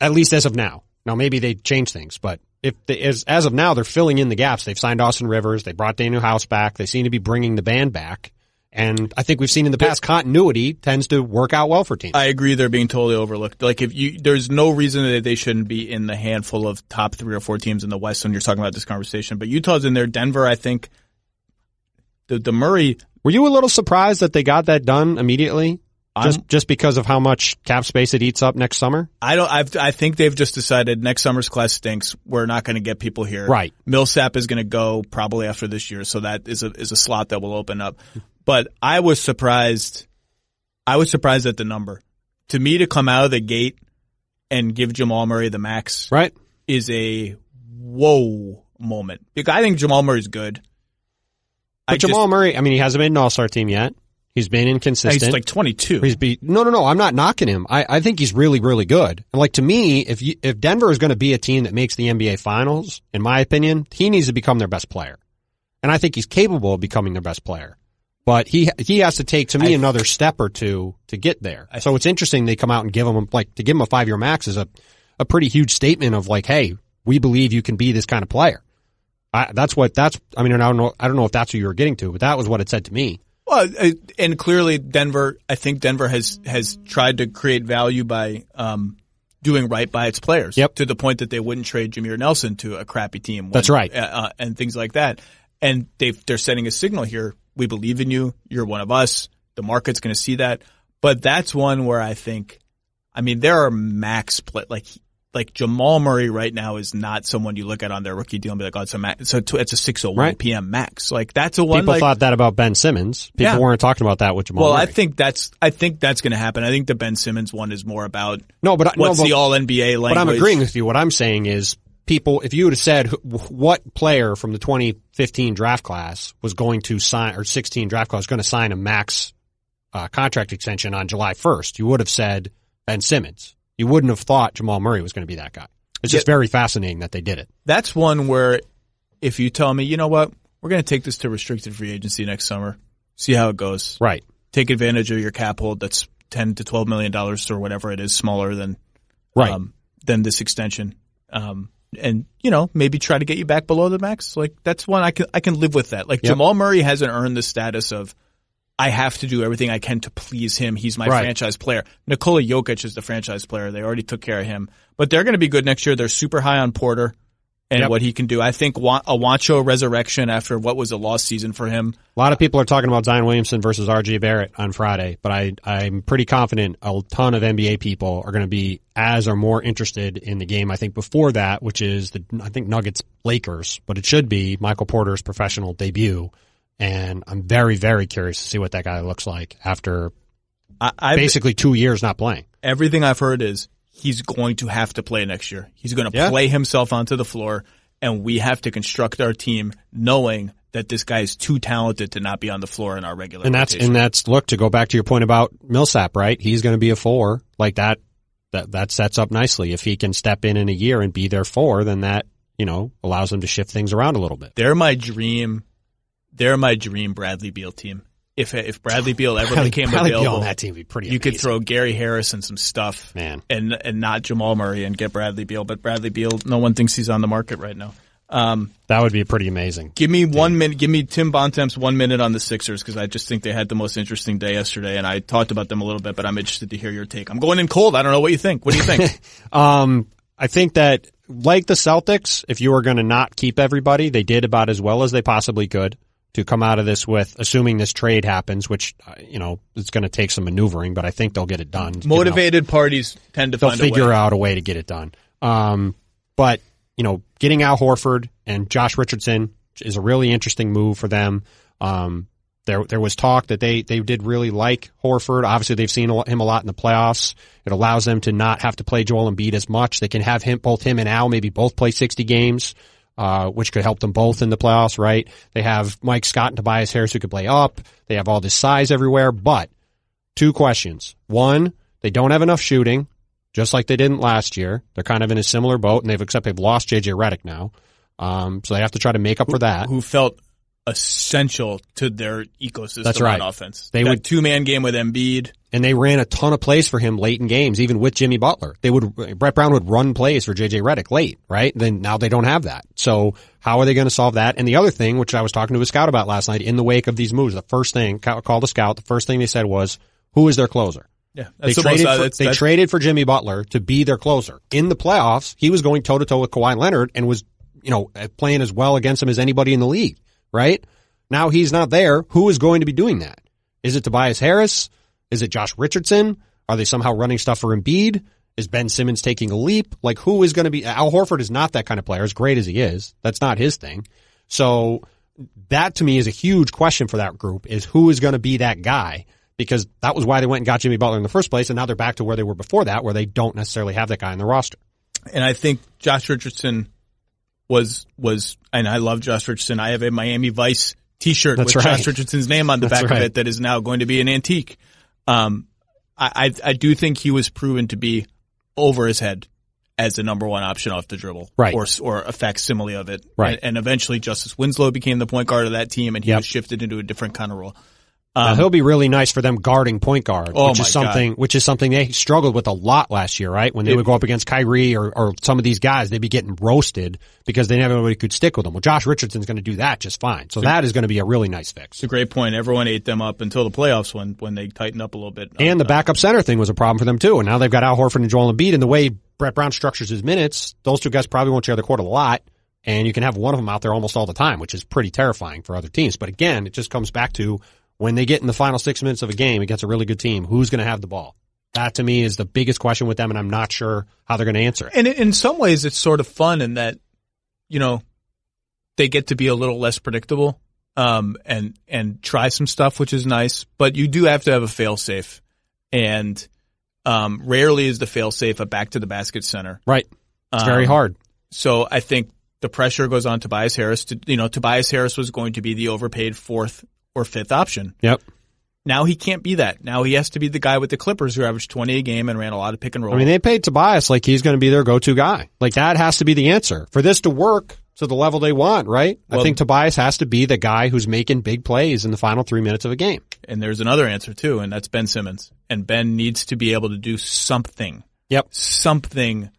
D: at least as of now. Now, maybe they change things, but as of now, they're filling in the gaps. They've signed Austin Rivers. They brought Daniel House back. They seem to be bringing the band back. And I think we've seen in the past continuity tends to work out well for teams.
B: I agree they're being totally overlooked. Like there's no reason that they shouldn't be in the handful of top 3 or 4 teams in the West when you're talking about this conversation. But Utah's in there. Denver, I think the Murray.
D: Were you a little surprised that they got that done immediately? Just because of how much cap space it eats up next summer?
B: I think they've just decided next summer's class stinks. We're not going to get people here.
D: Right.
B: Millsap is going to go probably after this year, so that is a slot that will open up. But I was surprised at the number. To me, to come out of the gate and give Jamal Murray the max is a whoa moment. Because I think Jamal Murray's good.
D: But Jamal Murray, he hasn't made an all-star team yet. He's been inconsistent.
B: He's like 22.
D: No. I'm not knocking him. I think he's really, really good. And like to me, if Denver is going to be a team that makes the NBA Finals, in my opinion, he needs to become their best player. And I think he's capable of becoming their best player. But he has to take, to me, another step or two to get there. So it's interesting they come out and give him, like, to give him a 5-year max is a pretty huge statement of like, hey, we believe you can be this kind of player. I don't know if that's what you were getting to, but that was what it said to me.
B: Well, and clearly I think Denver has tried to create value by doing right by its players.
D: Yep.
B: To the point that they wouldn't trade Jameer Nelson to a crappy team.
D: That's right.
B: And things like that. And they're setting a signal here. We believe in you. You're one of us. The market's going to see that. But that's one where I think, there are max play, like Jamal Murray right now is not someone you look at on their rookie deal and be like, oh, it's a max. So it's a 601 PM max. Like that's a one.
D: People thought that about Ben Simmons. People weren't talking about that with Jamal Murray.
B: Well, I think that's going to happen. I think the Ben Simmons one is more about the all NBA language.
D: But I'm agreeing with you. What I'm saying is people, if you would have said what player from the 2015 draft class was going to sign, or 16 draft class was going to sign a max contract extension on July 1st, you would have said Ben Simmons. You wouldn't have thought Jamal Murray was going to be that guy. It's just very fascinating that they did it.
B: That's one where if you tell me, you know what, we're going to take this to restricted free agency next summer, see how it goes.
D: Right.
B: Take advantage of your cap hold that's $10 to $12 million or whatever it is, smaller than this extension. And maybe try to get you back below the max. Like that's one I can live with that. Like Jamal Murray hasn't earned the status of I have to do everything I can to please him. He's my franchise player. Nikola Jokic is the franchise player. They already took care of him. But they're going to be good next year. They're super high on Porter. and what he can do. I think a Juancho resurrection after what was a lost season for him.
D: A lot of people are talking about Zion Williamson versus R.J. Barrett on Friday, but I'm pretty confident a ton of NBA people are going to be as or more interested in the game, I think, before that, which is Nuggets-Lakers, but it should be Michael Porter's professional debut, and I'm very, very curious to see what that guy looks like after basically 2 years not playing.
B: Everything I've heard is he's going to have to play next year. He's going to play himself onto the floor, and we have to construct our team knowing that this guy is too talented to not be on the floor in our regular rotation.
D: And that's look, to go back to your point about Millsap, right? He's going to be a 4 like that. That sets up nicely. If he can step in a year and be their 4, then that, allows him to shift things around a little bit.
B: They're my dream Bradley Beal team. If Bradley Beal ever became available,
D: Beal on that team would be pretty
B: you
D: amazing.
B: could throw Gary Harris and some stuff,
D: man,
B: and not Jamal Murray and get Bradley Beal. But Bradley Beal, no one thinks he's on the market right now.
D: That would be pretty amazing.
B: Give me 1 minute. Give me Tim Bontemps 1 minute on the Sixers because I just think they had the most interesting day yesterday, and I talked about them a little bit, but I'm interested to hear your take. I'm going in cold. I don't know what you think. What do you think?
D: I think that, like the Celtics, if you were going to not keep everybody, they did about as well as they possibly could to come out of this with, assuming this trade happens, which, it's going to take some maneuvering, but I think they'll get it done.
B: Motivated parties tend to find a way.
D: They'll figure out a way to get it done. But, getting Al Horford and Josh Richardson is a really interesting move for them. There was talk that they did really like Horford. Obviously, they've seen him a lot in the playoffs. It allows them to not have to play Joel Embiid as much. They can have both him and Al maybe both play 60 games. Which could help them both in the playoffs, right? They have Mike Scott and Tobias Harris who could play up. They have all this size everywhere, but 2 questions. 1, they don't have enough shooting, just like they didn't last year. They're kind of in a similar boat, and they've lost J.J. Redick now. So they have to try to make up for that.
B: Who felt essential to their ecosystem.
D: That's right.
B: On offense.
D: They would
B: 2-man game with Embiid.
D: And they ran a ton of plays for him late in games, even with Jimmy Butler. Brett Brown would run plays for J.J. Redick late, right? Then now they don't have that. So how are they going to solve that? And the other thing, which I was talking to a scout about last night in the wake of these moves, the first thing, called a scout, the first thing they said was, who is their closer?
B: Yeah.
D: They traded for Jimmy Butler to be their closer. In the playoffs, he was going toe-to-toe with Kawhi Leonard and was, playing as well against him as anybody in the league, right? Now he's not there. Who is going to be doing that? Is it Tobias Harris? Is it Josh Richardson? Are they somehow running stuff for Embiid? Is Ben Simmons taking a leap? Like, who is going to be? Al Horford is not that kind of player, as great as he is. That's not his thing. So that, to me, is a huge question for that group, is who is going to be that guy? Because that was why they went and got Jimmy Butler in the first place, and now they're back to where they were before that, where they don't necessarily have that guy in the roster.
B: And I think Josh Richardson was, and I love Josh Richardson. I have a Miami Vice T-shirt with Josh Richardson's name on the back of it that is now going to be an antique. I do think he was proven to be over his head as the number 1 option off the dribble,
D: right?
B: Or a facsimile of it,
D: right?
B: And eventually, Justice Winslow became the point guard of that team, and he was shifted into a different kind of role.
D: He'll be really nice for them guarding point guard, which is something they struggled with a lot last year, right? When they would go up against Kyrie or some of these guys, they'd be getting roasted because they never really could stick with them. Well, Josh Richardson's going to do that just fine. So that is going to be a really nice fix.
B: It's a great point. Everyone ate them up until the playoffs when they tightened up a little bit.
D: And the backup center thing was a problem for them too. And now they've got Al Horford and Joel Embiid. And the way Brett Brown structures his minutes, those 2 guys probably won't share the court a lot. And you can have one of them out there almost all the time, which is pretty terrifying for other teams. But again, it just comes back to, when they get in the final 6 minutes of a game against a really good team, who's going to have the ball? That, to me, is the biggest question with them, and I'm not sure how they're going to answer it.
B: And in some ways, it's sort of fun in that, they get to be a little less predictable, and try some stuff, which is nice. But you do have to have a fail-safe. And rarely is the fail-safe a back-to-the-basket center.
D: Right. It's very hard.
B: So I think the pressure goes on Tobias Harris. Tobias Harris was going to be the overpaid 4th or 5th option.
D: Yep.
B: Now he can't be that. Now he has to be the guy with the Clippers who averaged 20 a game and ran a lot of pick and roll.
D: I mean, they paid Tobias like he's going to be their go-to guy. Like, that has to be the answer. For this to work to the level they want, right? Well, I think Tobias has to be the guy who's making big plays in the final 3 minutes of a game.
B: And there's another answer too, and that's Ben Simmons. And Ben needs to be able to do something.
D: Yep.
B: Something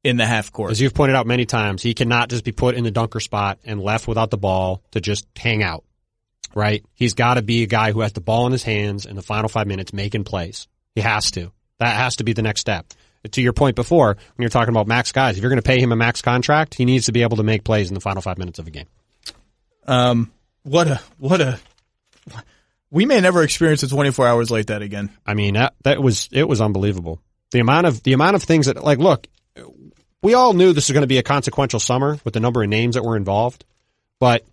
B: in the half court.
D: As you've pointed out many times, he cannot just be put in the dunker spot and left without the ball to just hang out. Right? He's got to be a guy who has the ball in his hands in the final 5 minutes making plays. He has to. That has to be the next step. To your point before, when you're talking about max guys, if you're going to pay him a max contract, he needs to be able to make plays in the final 5 minutes of a game.
B: We may never experience a 24 hours like that again.
D: I mean, it was unbelievable. The amount of things that, like, look, we all knew this was going to be a consequential summer with the number of names that were involved, but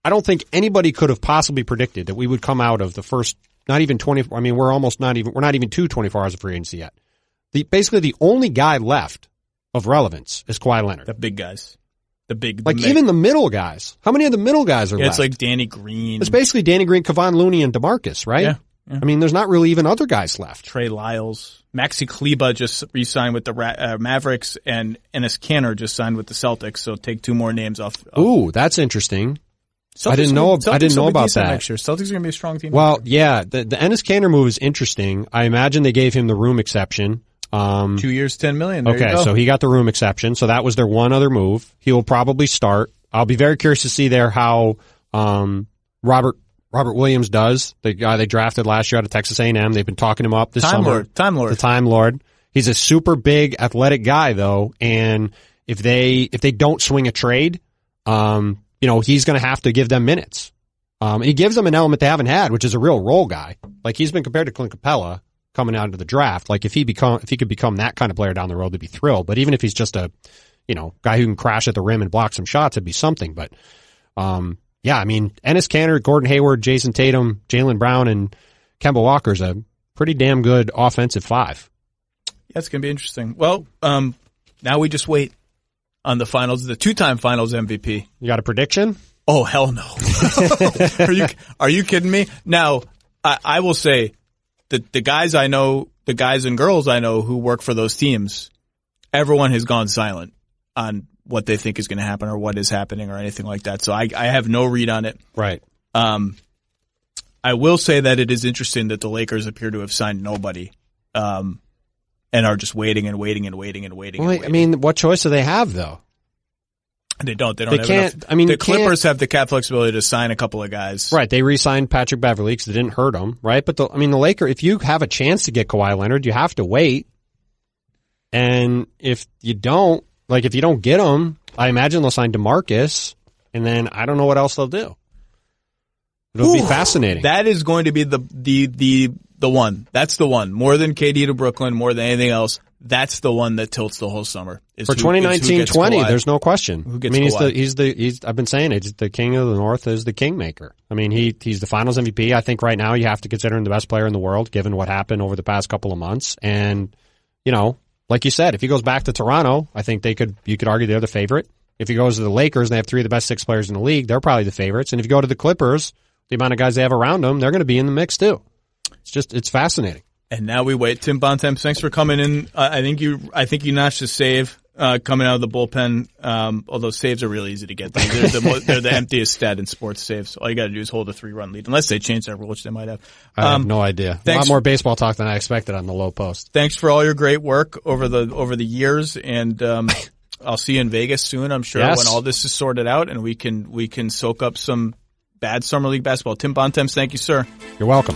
D: I don't think anybody could have possibly predicted that we would come out of the first, not even 20, I mean, we're not even to 24 hours of free agency yet. Basically the only guy left of relevance is Kawhi Leonard.
B: The big guys.
D: Even the middle guys. How many of the middle guys are left?
B: It's like Danny Green.
D: It's basically Danny Green, Kevon Looney, and DeMarcus, right?
B: Yeah.
D: I mean, there's not really even other guys left.
B: Trey Lyles. Maxi Kleba just re-signed with the Mavericks, and Enes Kanter just signed with the Celtics, so take 2 more names off.
D: Ooh, that's interesting.
B: Celtics
D: I didn't know about that.
B: Next year. Celtics are going to be a strong team.
D: Well, yeah, the Enes Kanter move is interesting. I imagine they gave him the room exception.
B: 2 years, $10 million. There
D: okay, so he got the room exception. So that was their one other move. He will probably start. I'll be very curious to see there how Robert Williams does. The guy they drafted last year out of Texas A&M. They've been talking him up this summer.
B: Time Lord.
D: The Time Lord. He's a super big athletic guy though, and if they don't swing a trade, he's going to have to give them minutes. And he gives them an element they haven't had, which is a real role guy. Like he's been compared to Clint Capella coming out into the draft. Like if he could become that kind of player down the road, they'd be thrilled. But even if he's just a, guy who can crash at the rim and block some shots, it'd be something. But, yeah, I mean, Enes Kanter, Gordon Hayward, Jason Tatum, Jaylen Brown, and Kemba Walker's a pretty damn good offensive 5.
B: Yeah, it's going to be interesting. Well, now we just wait on the finals, the 2-time finals MVP.
D: You got a prediction?
B: Oh, hell no. Are you kidding me? Now, I will say that the guys and girls I know who work for those teams, everyone has gone silent on what they think is going to happen or what is happening or anything like that. So I have no read on it.
D: Right.
B: I will say that it is interesting that the Lakers appear to have signed nobody, and are just waiting and waiting and waiting and waiting.
D: Well, I mean, what choice do they have though?
B: They don't have enough.
D: I mean,
B: the Clippers have the cap flexibility to sign a couple of guys.
D: Right. They re-signed Patrick Beverley because it didn't hurt them, right? But the Lakers, if you have a chance to get Kawhi Leonard, you have to wait. And if you don't get him, I imagine they'll sign DeMarcus, and then I don't know what else they'll do. It'll be fascinating.
B: That is going to be the one. That's the one. More than KD to Brooklyn, more than anything else. That's the one that tilts the whole summer.
D: For 2019-20, there's no question.
B: Who gets Kawhi?
D: He's I've been saying it. He's the king of the North, is the kingmaker. I mean, he's the Finals MVP. I think right now you have to consider him the best player in the world, given what happened over the past couple of months. And like you said, if he goes back to Toronto, I think you could argue they're the favorite. If he goes to the Lakers and they have 3 of the best 6 players in the league, they're probably the favorites. And if you go to the Clippers, the amount of guys they have around them, they're going to be in the mix too. It's fascinating.
B: And now we wait. Tim Bontemps, thanks for coming in. I think you notched a save coming out of the bullpen. Although saves are really easy to get. They're the emptiest stat in sports saves. All you got to do is hold a 3-run lead, unless they change that rule, which they might have.
D: I have no idea. A lot more baseball talk than I expected on the Low Post.
B: Thanks for all your great work over the years, and I'll see you in Vegas soon. I'm sure when all this is sorted out, and we can soak up some bad summer league basketball. Tim Bontemps, thank you, sir.
D: You're welcome.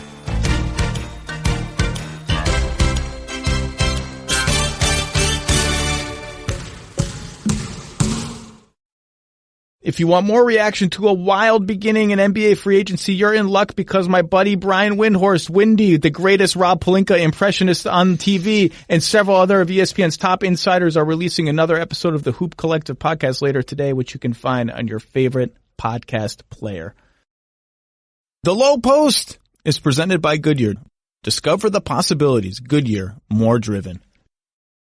B: If you want more reaction to a wild beginning in NBA free agency, you're in luck because my buddy Brian Windhorst, Windy, the greatest Rob Pelinka impressionist on TV, and several other of ESPN's top insiders are releasing another episode of the Hoop Collective podcast later today, which you can find on your favorite podcast player. The Low Post is presented by Goodyear. Discover the possibilities. Goodyear, more driven.